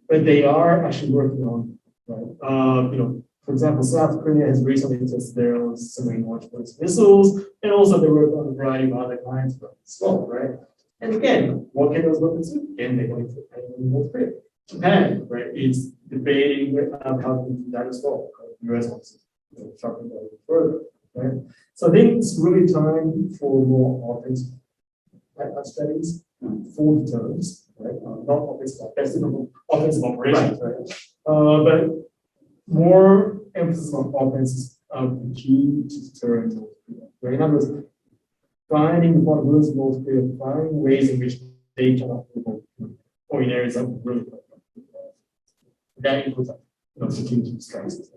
B: but they are actually working on, right? For example, South Korea has recently tested their own submarine-launched ballistic missiles, and also they work on a variety of other kinds of weapons as well, right? And again, what can those weapons do? Again, they're going to pay in North Korea. Japan, right, is debating how to do that as well. The US wants to sharpen that even further, right? So I think it's really time for more offensive strategies for deterrence, right? Not offensive operations, right? But more emphasis on offenses the key to deterrence North Korea. Right? In other words, finding the vulnerabilities of North Korea, finding ways in which they cannot or in areas that really that includes strategic strategies.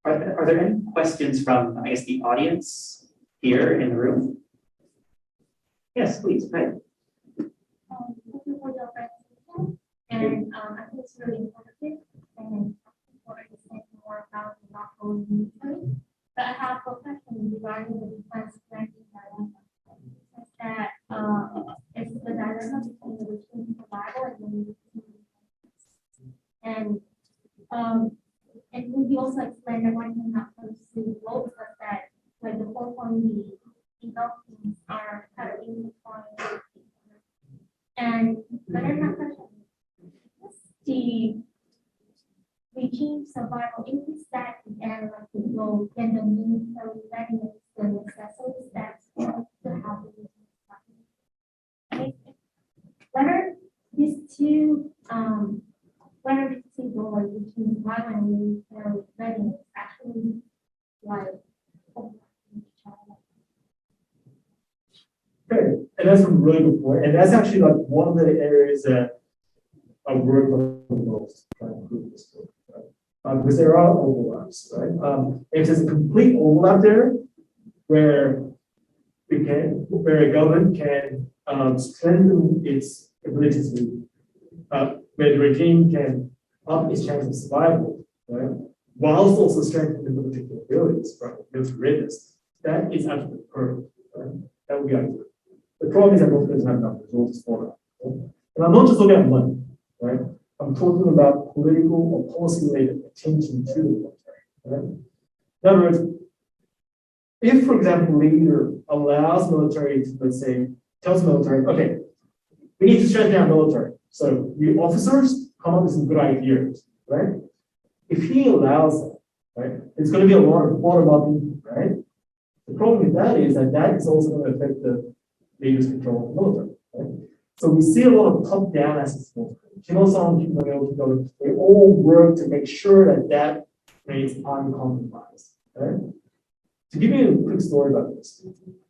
A: Are there any questions from, I guess, the audience here in the room? Yes, please. Right.
C: Thank you for your presentation, and I think it's really informative and for understanding more about the local military. But I have a question regarding the defense planning dilemma. That it's the dilemma between the routine survival and the routine defense. And would you also explain that one cannot pursue both, but that like the 4.D doctrines are kind of intertwined. And then my question is the regime survival is that and like the role and the military readiness the necessary steps to have the whether these two roles between survival and military readiness actually like
B: Okay, and that's a really good point. And that's actually like one of the areas that I work on the most to try to improve this book, right? Because there are overlaps, right? If there's a complete overlap there, where a government can strengthen its ability to, where the regime can up its chance of survival, right? Whilst also strengthening the military capabilities, right? Military readiness, that is absolutely perfect, right? That would be ideal. The problem is that North Korea doesn't have enough resources for that. Right? And I'm not just looking at money, right? I'm talking about political or policy-related attention to the military. Right? In other words, if, for example, leader allows military to, let's say, tells the military, okay, we need to strengthen our military. So you officers come up with some good ideas, right? If he allows that, right, it's going to be a lot of bottom-up input, right? The problem with that is that is also going to affect the leaders control of the military. Right? So we see a lot of top-down aspects of military. Kim Il-sung, Kim Jong-il, they all work to make sure that remains uncompromised. Right? To give you a quick story about this,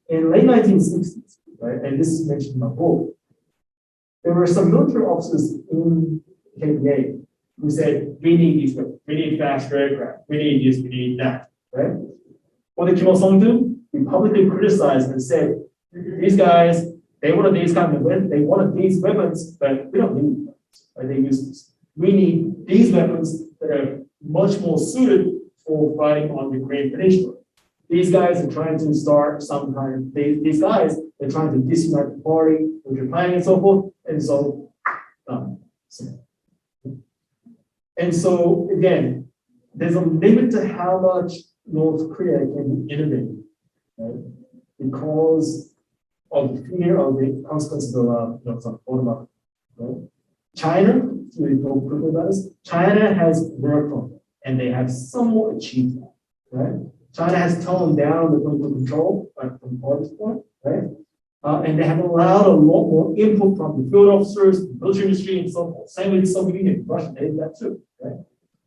B: in late 1960s, right, and this is mentioned in my book, there were some military officers in KPA who said, we need these weapons, we need faster aircraft, we need this, we need that. Right? What did Kim Il-sung do? He publicly criticized and said, these guys, they wanted these kind of weapons, they wanted these weapons, but we don't need them. Right? They use this. We need these weapons that are much more suited for fighting on the Korean Peninsula. These guys are trying to start some kind of, these guys, they're trying to disunite the party, with your planning and so forth, and so, and so again, there's a limit to how much North Korea can be innovative, right? Because of the fear of the consequences of some bottom up. Right? China, really talk quickly about this. China has worked on it, and they have somewhat achieved that, right? China has toned down the political control from this point, right? And they have allowed a lot more input from the field officers, the military industry, and so forth. Same with the Soviet Union, Russia, they did that too, right?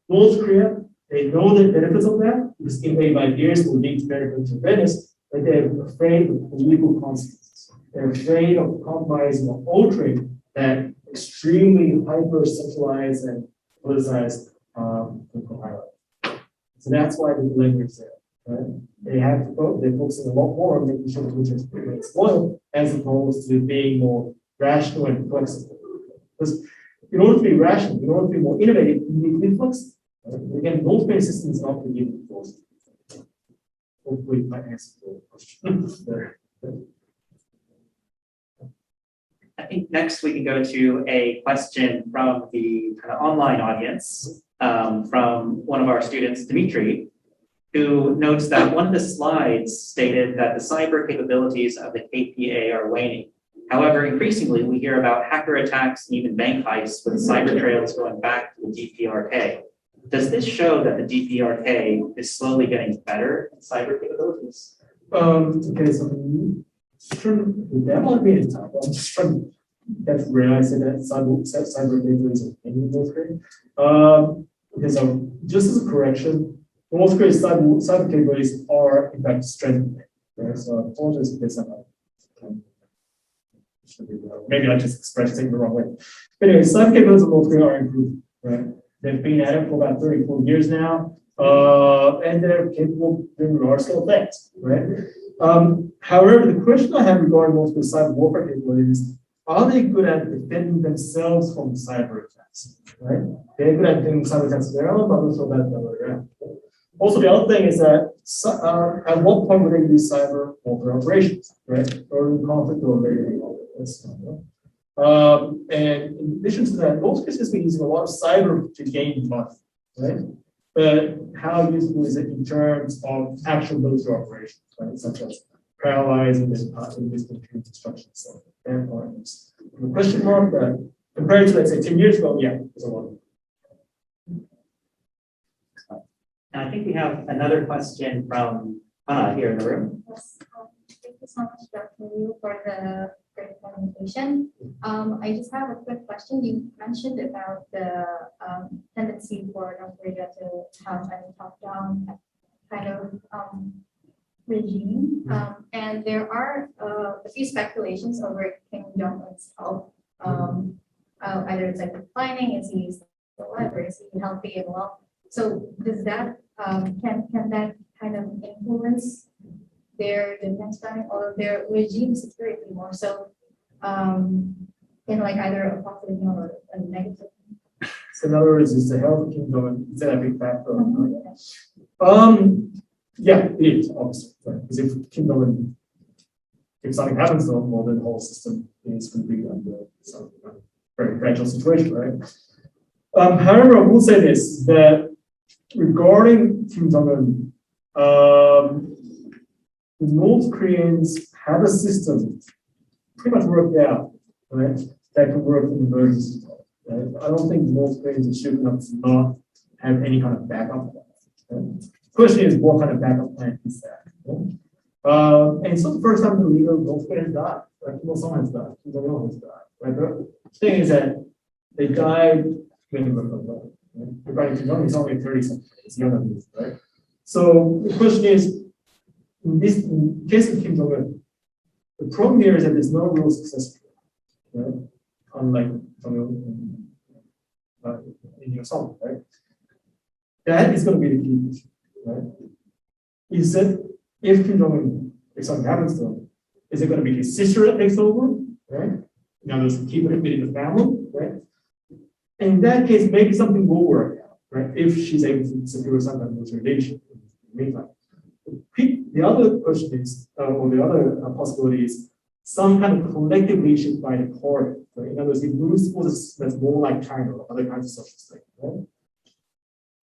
B: North Korea, they know the benefits of that because in 85 years will lead to very good readiness, but they're afraid of political consequences. They're afraid of compromising or altering that extremely hyper-centralized and politicized political hierarchy. So that's why the dilemma is there. Right? They have to vote, they're focusing a lot more on making sure the military is loyal as opposed to being more rational and flexible. Because in order to be rational, in order to be more innovative, you need to be flexible. Right? Again, North Korean system is not forgiving force. Hopefully, my answer to the question.
A: I think next we can go to a question from the kind of online audience from one of our students, Dimitri, who notes that one of the slides stated that the cyber capabilities of the KPA are waning. However, increasingly we hear about hacker attacks and even bank heists with cyber trails going back to the DPRK. Does this show that the DPRK is slowly getting better in cyber capabilities?
B: Okay, so that might be a tough. I'm just trying to that's where I said that cyber capabilities are in North Korea. Okay, so just as a correction, North Korea's cyber capabilities are in fact strengthening. Right? So I apologize if there's maybe I just expressed it the wrong way. But anyway, cyber capabilities of North Korea are improving. Right? They've been at it for about 34 years now, and they're capable of doing large-scale things. Right? However, the question I have regarding North Korea's cyber warfare capabilities: are they good at defending themselves from cyber attacks? Right? They're good at doing cyber attacks of their own, but also that the other way around. Also, the other thing is that at what point would they use cyber warfare operations, right? Or in conflict or later. And in addition to that, most cases been using a lot of cyber to gain money, right? But how useful is it in terms of actual military operations, right? Such as paralyzing this construction. So that point is the question mark that compared to let's say 10 years ago, yeah, there's a lot.
A: And I think we have another question from Hannah here in the room.
C: Yes, thank you so much, Dr. Liu, for the great presentation. I just have a quick question. You mentioned about the tendency for North Korea to have a top-down kind of regime. And there are a few speculations over Kim Jong-un's health. Either it's like declining, is he still alive, or is he healthy and well? So does that can that kind of influence their defense planning or their regime security more so in like either a positive or a negative?
B: So in other words, is the health of Kim Jong-un, is that a big factor? Yeah, it is obviously, right? Because if Kim Jong-un, if something happens to him, well, then the whole system is completely under some very fragile situation, right? However, I will say this, that regarding Kim Jong-un, the North Koreans have a system pretty much worked out, right? That can work in emergencies. Right? I don't think North Koreans are stupid enough to not have any kind of backup plan. Right? The question is, what kind of backup plan is that? Right? And it's not the first time the leader of North Korea has died. Right? Kim Il-sung has died. Kim Jong-un has died. Right? The thing is that they died when they were alive. Regarding Kim Jong-un, he's only 30-something. He's younger than this, right? So the question is, in this case of Kim Jong-un, the problem here is that there's no real success rate, right? Unlike in your song, right? That is going to be the key issue, right? Is that if Kim Jong-un, if something happens to him, is it going to be his sister that takes over, right? Now there's keep it in the family, right? In that case, maybe something will work out, right? If she's able to secure some kind of military leadership in the meantime. The other question is, or the other possibility is some kind of collective leadership by the party. Right? In other words, it moves forces that's more like China or other kinds of social states. Right?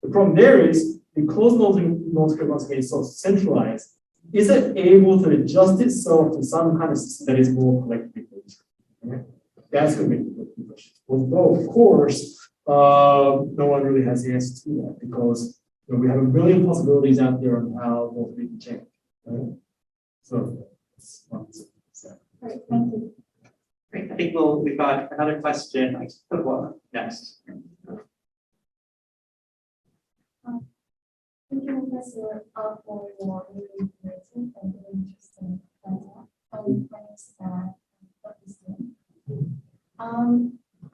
B: The problem there is because North Korea once again is so centralized, is it able to adjust itself to some kind of system that is more collectively leadership? Right? That's going to be the question. Although, of course, no one really has the answer to that because we have a million possibilities out there on how North Korea can change. Right? So that's one thing.
C: Great, thank you.
A: Great. I think we've got another question. I put one next.
C: Thank you, Professor, for your really informative and very interesting talk.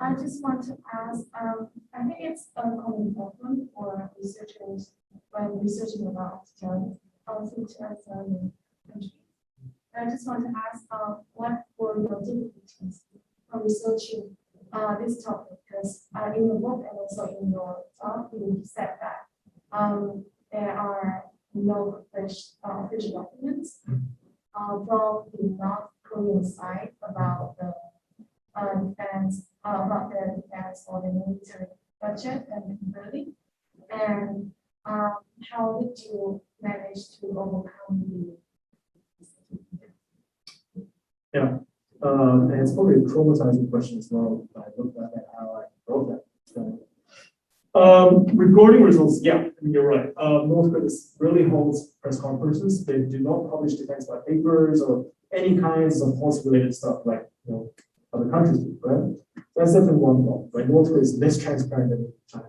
C: I just want to ask, I think it's a common problem for researchers when researching about terrorism, in countries. I just want to ask, what were your difficulties for researching this topic? Because in your book and also in your talk, you said that there are no official documents from the North Korean side about the defense, about their defense or the military budget and capability. And how did you manage to overcome the?
B: Yeah, and it's probably a traumatizing question as well. I look back at how I wrote that. Regarding results, yeah, I mean, you're right. North Korea really holds press conferences. They do not publish defense white papers or any kinds of policy-related stuff like other countries do, right? That's definitely one problem. Right? North Korea is less transparent than China.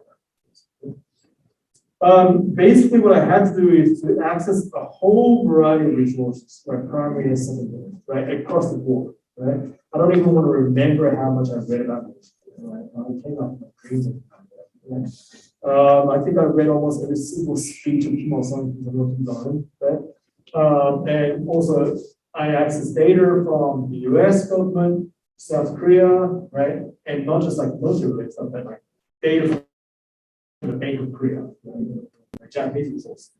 B: Basically, what I had to do is to access a whole variety of resources, right, primary and secondary, right, across the board, right. I don't even want to remember how much I've read about this. Right? I came up with crazy. Right? I think I read almost every single speech of Kim Il-sung, right? And also, I accessed data from the U.S. government, South Korea, right, and not just like military stuff, but like data from the Bank of Korea, right? Like Japanese resources.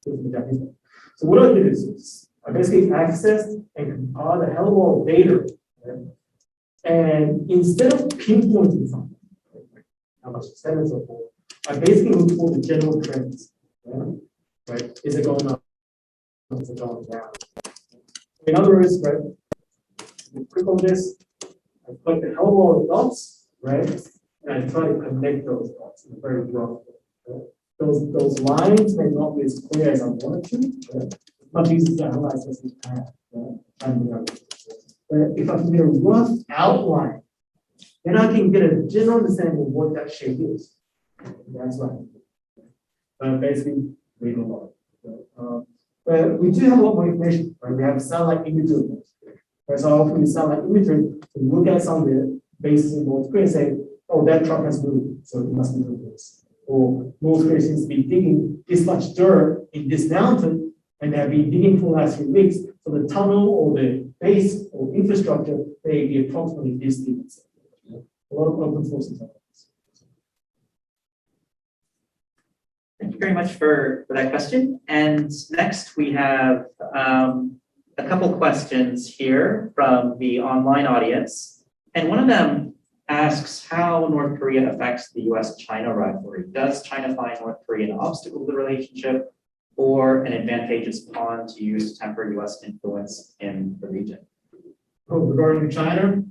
B: So what I did is I basically accessed and compiled a hell of a lot of data, right? And instead of pinpointing something, like how much it's spent and so forth, I basically looked for the general trends. Right? Is it going up? Is it going down? In other words, right? You click on this, I collect a hell of a lot of dots, right? And I try to connect those dots in a very rough way. Right? Those lines may not be as clear as I wanted to. Right? It's much easier to analyze this in path. Right? But if I can get a rough outline, then I can get a general understanding of what that shape is. That's right. Basically, read a lot. But we do have a lot more information. Right? We have satellite imagery. Right? So often with satellite imagery, to look at some of the bases in North Korea and say, oh, that truck has moved, so it must be doing this. Or North Korea seems to be digging this much dirt in this mountain, and they have been digging for the last 3 weeks. So the tunnel or the base or infrastructure may be approximately this deep. A lot of open sources on this.
A: Thank you very much for that question. And next we have a couple questions here from the online audience. And one of them asks how North Korea affects the US-China rivalry. Does China find North Korea an obstacle to the relationship or an advantageous pawn to use to temper US influence in the region?
B: Regarding China,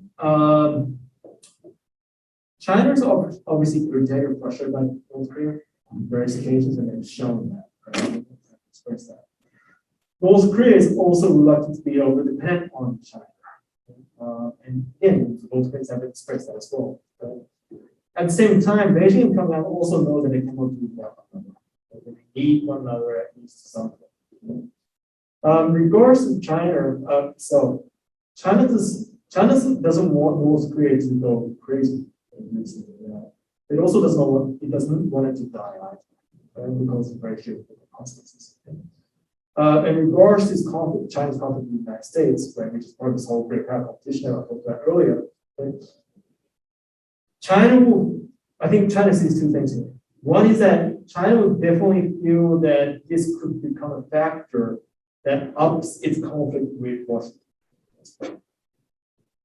B: China is obviously pretty pressured by North Korea on various occasions, and they've shown that, right? Expressed that. North Korea is also reluctant to be over-dependent on China. And again, both countries have expressed that as well. Right? At the same time, Beijing and Pyongyang also know that they can work together. They need one another at least to some point. Regards to China, so China doesn't want North Korea to go crazy. It also doesn't want it to die either, because of very few consequences. In regards to this conflict, China's conflict with the United States, right, which is part of this whole great power competition I talked about earlier, right? I think China sees two things here. One is that China would definitely feel that this could become a factor that ups its conflict with Washington.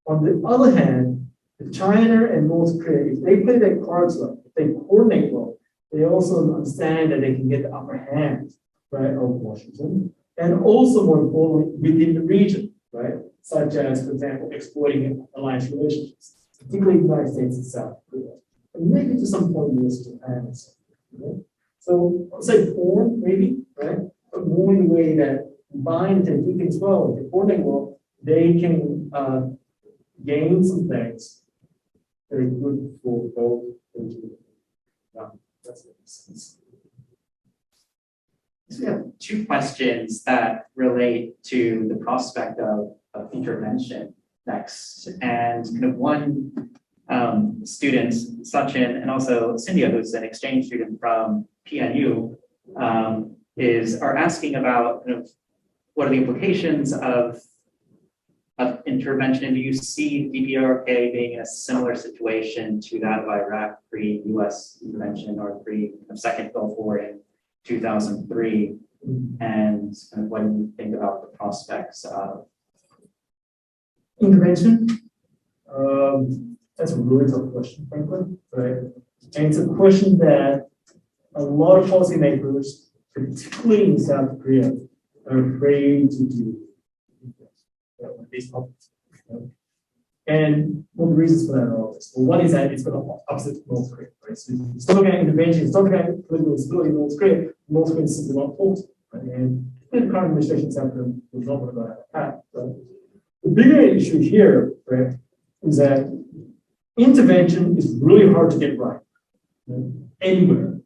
B: On the other hand, if China and North Korea, if they play their cards well, if they coordinate well, they also understand that they can get the upper hand, right, of Washington, and also more importantly within the region, right, such as, for example, exploiting alliance relationships, particularly the United States and South Korea. maybe to some point US Japan. Right? So I'll say 4 maybe, right? But more in the way that combined and do things well, if they coordinate well, they can gain some things that are good for both. That's what makes sense.
A: So we have 2 questions that relate to the prospect of intervention next. And kind of one student, Sachin, and also Cynthia, who's an exchange student from PNU, are asking about kind of what are the implications of intervention, and do you see DPRK being in a similar situation to that of Iraq pre-US intervention or pre-second Gulf War in 2003? And kind of what do you think about the prospects of
B: intervention? That's a really tough question, frankly, right? And it's a question that a lot of policymakers, particularly in South Korea, are afraid to do. These topics. And one of the reasons for that are obvious. Well, one is that it's got the opposite of North Korea, right? So it's talking about intervention, it's talking about political instability in North Korea is simply not faulty. Right? And the current administration in South Korea does not want to go down that path. Right? The bigger issue here, right, is that intervention is really hard to get right. Anywhere.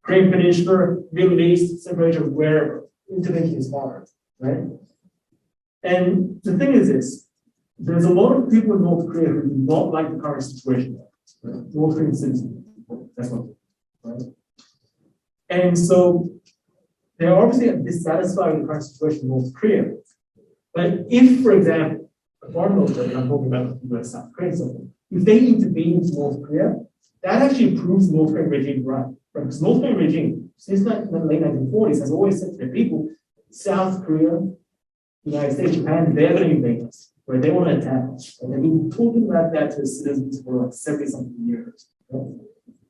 B: Korean Peninsula, Middle East, Central Asia, wherever. Intervention is hard, right? And the thing is this, there's a lot of people in North Korea who do not like the current situation. Right? North Korean citizens, that's one thing, right? And so they're obviously dissatisfied with the current situation in North Korea. But if, for example, a foreign military, I'm talking about the US South Korea, if they intervene in North Korea, that actually proves the North Korean regime right. Because North Korean regime, since the late 1940s, has always said to their people, South Korea, United States, Japan, they're going to invade us, right? They want to attack us. And they've been talking about that to the citizens for like 70-something years. Right?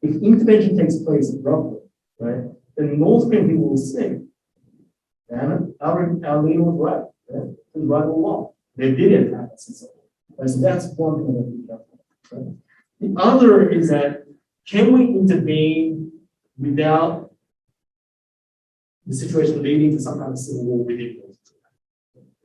B: If intervention takes place abruptly, right, then North Korean people will say, damn it, our leader was right. Right? He was right all along. They did attack us and so on. Right? So that's one thing that we have. Right? The other is that can we intervene without the situation leading to some kind of civil war within North Korea?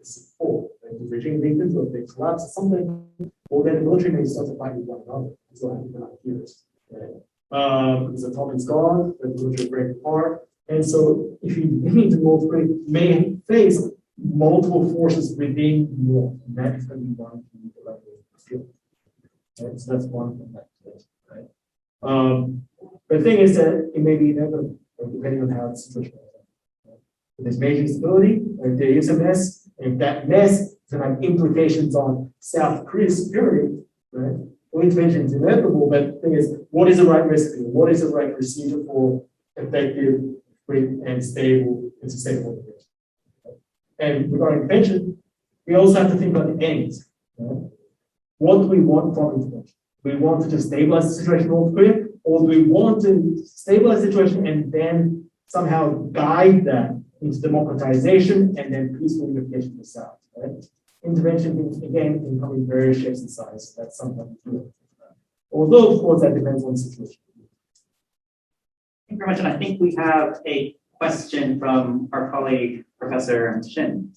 B: Support the regime weakens or they collapse or something, or then the military may start to fight with one another. That's what happened for years. Right? Because the top is gone, the military break apart, and so if you need to North Korea may face multiple forces within North, and that is going to be one thing to feel. Right? So that's one thing that right. The thing is that it may be inevitable, depending on how the situation is. Right? If there's major instability, or if there is a mess, and if that mess is going to have implications on South Korea's security, right? Well, intervention is inevitable, but the thing is, what is the right recipe? What is the right procedure for effective, quick, and stable and sustainable intervention? Right? And regarding intervention, we also have to think about the ends. Right? What do we want from intervention? Do we want to just stabilize the situation in North Korea, or do we want to stabilize the situation and then somehow guide that into democratization and then peaceful unification of the South? Right? Intervention, again, can come in various shapes and sizes. That's something to do. Although, of course, that depends on the situation.
A: Thank you very much. And I think we have a question from our colleague, Professor Shin.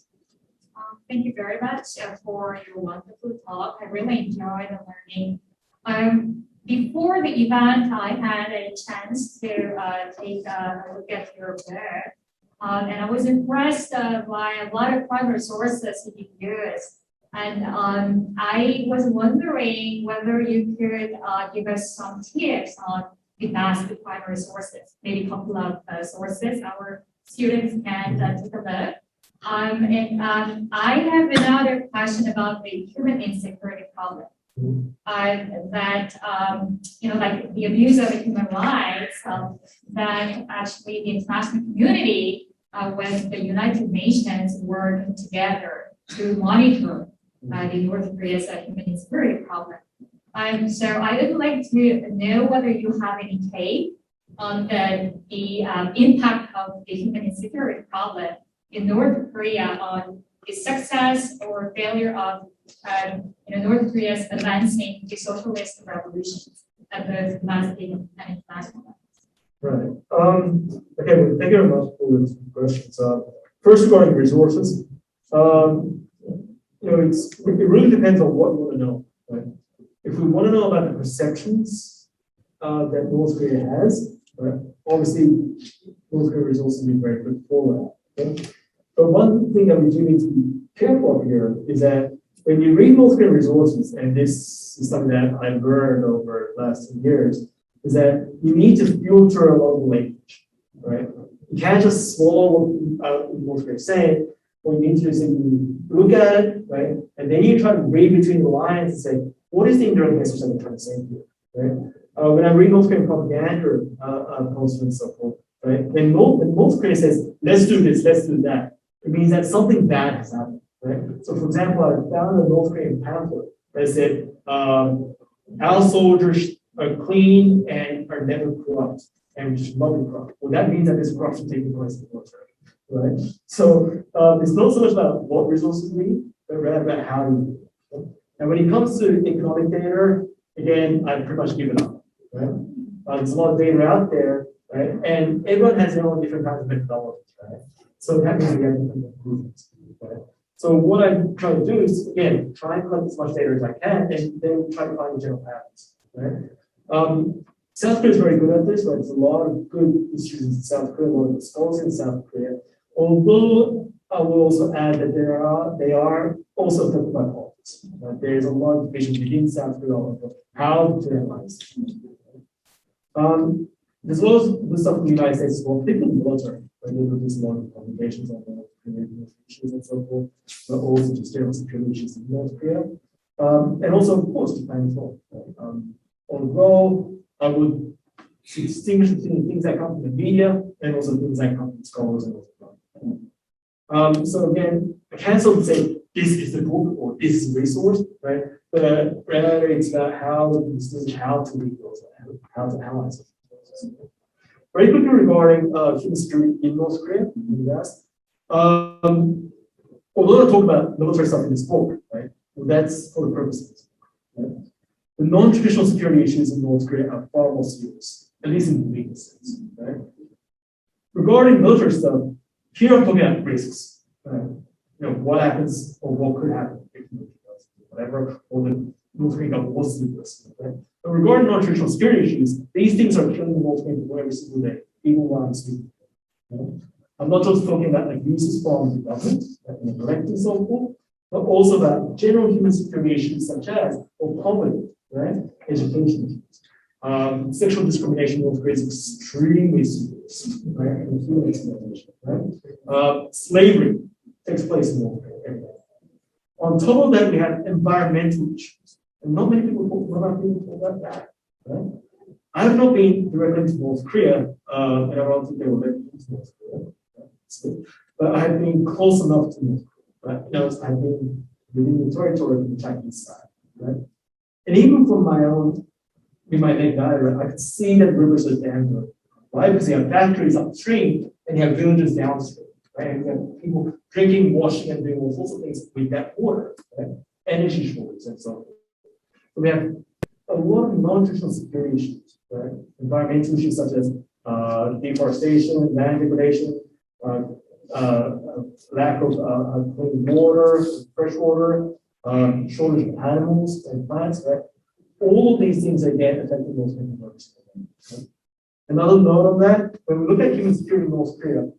D: Thank you very much for your wonderful talk. I really enjoyed the learning. Before the event, I had a chance to take a look at your work. And I was impressed by a lot of primary sources you used. And I was wondering whether you could give us some tips on the best primary sources, maybe a couple of sources our students can take a look. And I have another question about the human insecurity problem. That like the abuse of human rights, that actually the international community with the United Nations working together to monitor the North Korea's human insecurity problem. So I would like to know whether you have any take on the impact of the human insecurity problem in North Korea on the success or failure of North Korea's advancing the socialist revolution. at both domestic and international levels?
B: Right. Okay, well, thank you very much for the questions. First, regarding resources, it really depends on what you want to know. Right? If we want to know about the perceptions that North Korea has, right? Obviously, North Korea resources will be very good for that. Okay? But one thing that we do need to be careful of here is that when you read North Korean resources, and this is something that I've learned over the last 2 years, is that you need to filter a lot of the language, right? You can't just swallow what North Korea is saying. What you need to do is you look at it, right? And then you try to read between the lines and say, what is the indirect message that I'm trying to say here, right? When I read North Korean propaganda posts and so forth, right? When North Korea says, let's do this, let's do that, it means that something bad has happened, right? So for example, I found a North Korean pamphlet that said, our soldiers are clean and are never corrupt and just love corrupt. Well, that means that there's corruption taking place in the military, right? So it's not so much about what resources we need, but rather about how we do it. And when it comes to economic data, again, I've pretty much given up, right? There's a lot of data out there, right? And everyone has their own different kinds of methodologies, right? So that means we have different improvements, right? So what I'm trying to do is, again, try and collect as much data as I can and then try to find the general patterns, right? South Korea is very good at this, right? There's a lot of good institutions in South Korea, a lot of scholars in South Korea. Although I will also add that they are also affected by politics. Right? There's a lot of division within South Korea of how to analyze. There's a lot of the stuff in the United States as well, particularly the military. Right? They produce a lot of publications on North Korean issues and so forth, but also just general security issues in North Korea. And also, of course, Japan as well. Right? Although I would distinguish between things that come from the media and also things that come from scholars and also. So again, I can't sort of say this is the book or this is the resource, right? But rather it's about how to read those, how to analyze it. Very quickly regarding human security in North Korea, in the US. Although I talk about military stuff in this book, right? Well, that's for the purposes. Right? The non-traditional security issues in North Korea are far more serious, at least in the legal sense. Right? Regarding military stuff, here I'm talking about risks. Right? What happens or what could happen if whatever, or the North Korean government wants to do this. Right? But regarding non-traditional security issues, these things are killing the North Korean people every single day, even while I'm speaking. Right? I'm not just talking about abuses from the government, like neglect and so forth, but also about general human security issues such as poverty, right? Education issues. Sexual discrimination in North Korea is extremely serious, right? And human exploitation, right? Slavery takes place in North Korea every day. On top of that, we have environmental issues. And not many people talk about that, right? I have not been directly to North Korea, and I don't think they will let me to North Korea. Right? But I have been close enough to North Korea, right? I've been within the territory of the Chinese side, right? And even from my own, in my naked eye, right, I could see that rivers are dammed. Why? Because you have factories upstream and you have villages downstream, right? And you have people drinking, washing, and doing all sorts of things with that water, right? Energy shortages and so forth. So we have a lot of non-traditional security issues, right? Environmental issues such as deforestation, land degradation, lack of clean water, fresh water, shortage of animals and plants, right? All of these things again affecting those networks. Right? Another note on that, when we look at human security in North Korea,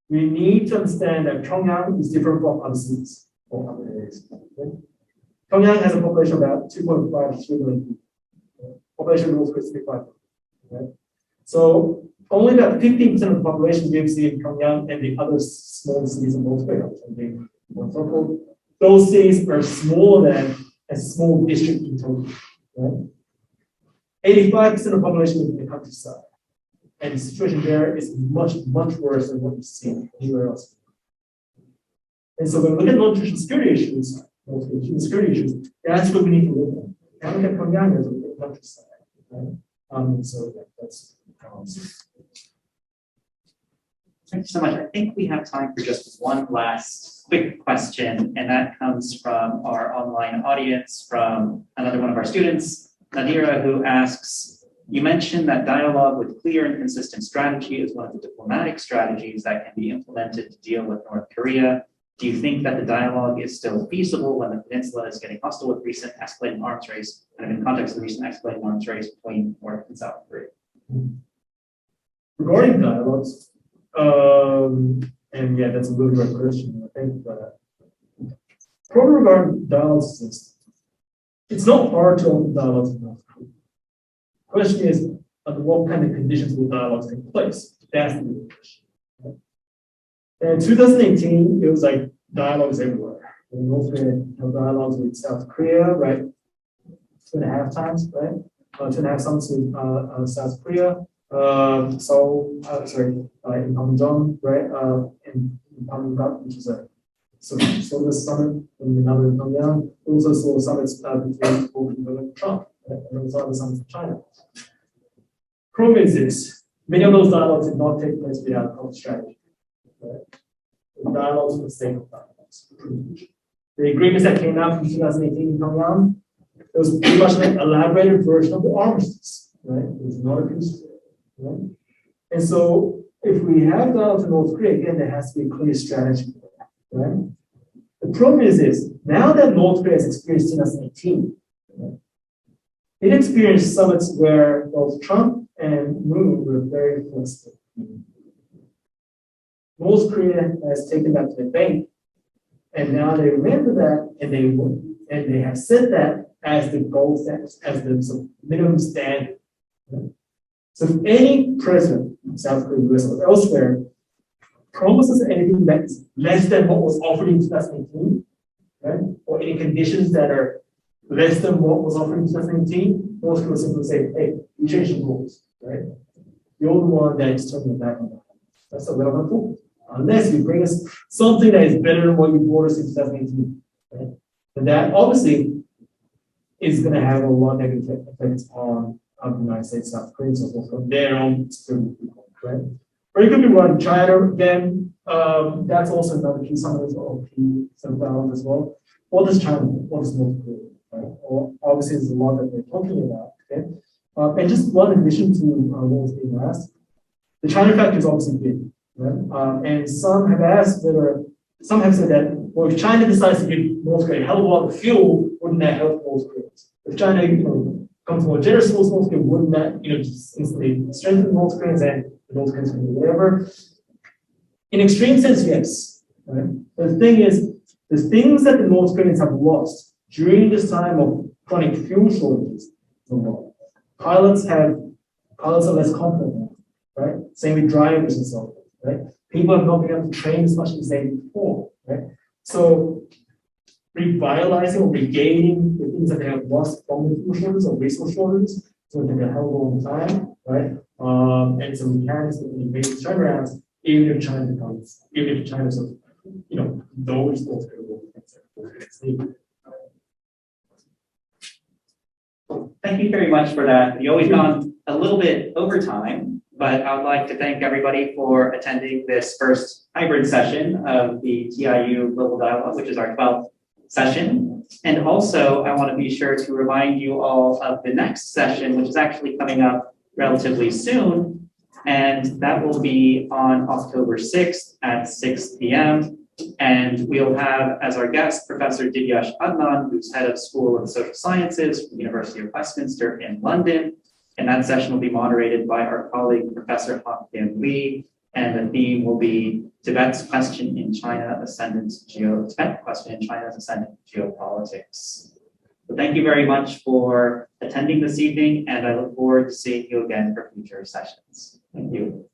B: we need to understand that Pyongyang is different from other cities or other areas. Okay? Pyongyang has a population of about 2.5 to 3 million people. Population of North Korea is 3.5. Right? So only about 15% of the population lives in Pyongyang and the other small cities in North Korea. Those cities are smaller than a small district in Tokyo. Right? 85% of the population lives in the countryside. And the situation there is much, much worse than what you see anywhere else. And so when we look at non-traditional security issues, human security issues, that's what we need to look at. And look at Pyongyang as a countryside. Right? So that's
A: Thank you so much. I think we have time for just one last quick question, and that comes from our online audience, from another one of our students, Nadira, who asks, You mentioned that dialogue with clear and consistent strategy is one of the diplomatic strategies that can be implemented to deal with North Korea. Do you think that the dialogue is still feasible when the peninsula is getting hostile with recent escalating arms race, kind of in context of the recent escalating arms race between North and South Korea?
B: Regarding dialogues, and yeah, that's a really great question. I think problem regarding dialogues is it's not hard to open dialogues in North Korea. Question is, under what kind of conditions will dialogues take place? That's the big question. In 2018, it was like dialogues everywhere. North Korea held dialogues with South Korea, right? 2.5 times, right? 2.5 summits with South Korea. In Hamgyong, right? In Hamgyong, which is a Socialist summit in another Pyongyang. Also saw summits between Putin and Trump, right? And also other summits in China. Problem is this: many of those dialogues did not take place without a strategy. Right? The dialogues for the sake of dialogues. The agreements that came out from 2018 in Pyongyang, it was pretty much like an elaborated version of the armistice. Right? It was not a peace deal. Right? And so, if we have dialogue to North Korea, again, there has to be a clear strategy. Right? The problem is this: now that North Korea has experienced 2018, right, it experienced summits where both Trump and Moon were very flexible. North Korea has taken that to the bank, and now they remember that, and they have set that as the gold standard, as the sort of minimum standard. Right? So if any president in South Korea, US, or elsewhere promises anything that's less than what was offered in 2018, right, or any conditions that are less than what was offered in 2018, North Korea will simply say, hey, we changed the rules, right? You're the one that's turning back on that. That's a relevant rule. Unless you bring us something that is better than what you brought us in 2018, right? And that obviously is going to have a lot of negative effects on the United States, South Korea, so forth from their own security, right? Or it could be run China again. That's also another key summit or key sort of dialogue as well. What does China do? What does North Korea do? Right? Or obviously, there's a lot that we're talking about. Okay, and just one addition to what was being asked, the China factor is obviously big. Right? And some have asked some have said that, well, if China decides to give North Korea a hell of a lot of fuel, wouldn't that help North Korea? If China, comes more generous towards North Korea, wouldn't that, just instantly strengthen North Koreans and the North Koreans can do whatever? In extreme sense, yes. Right? But the thing is, the things that the North Koreans have lost during this time of chronic fuel shortages, pilots are less confident now, right? Same with drivers and so forth. Right? People have not been able to train as much as they did before, right? So revitalizing or regaining the things that they have lost from the fuel shortages or resource shortages is going to take a hell of a long time, right? And so we can make turnarounds even if China sort of, those North Korea.
A: Thank you very much for that. We always gone a little bit over time, but I would like to thank everybody for attending this first hybrid session of the TIU Global Dialogue, which is our 12th session. And also, I want to be sure to remind you all of the next session, which is actually coming up relatively soon. And that will be on October 6th at 6 p.m. And we'll have as our guest Professor Divyash Adnan, who's head of School of Social Sciences from the University of Westminster in London. And that session will be moderated by our colleague, Professor Hak-Kim Lee. And the theme will be Tibet's question in China, Tibet question in China's ascendant geopolitics. So thank you very much for attending this evening, and I look forward to seeing you again for future sessions. Thank you.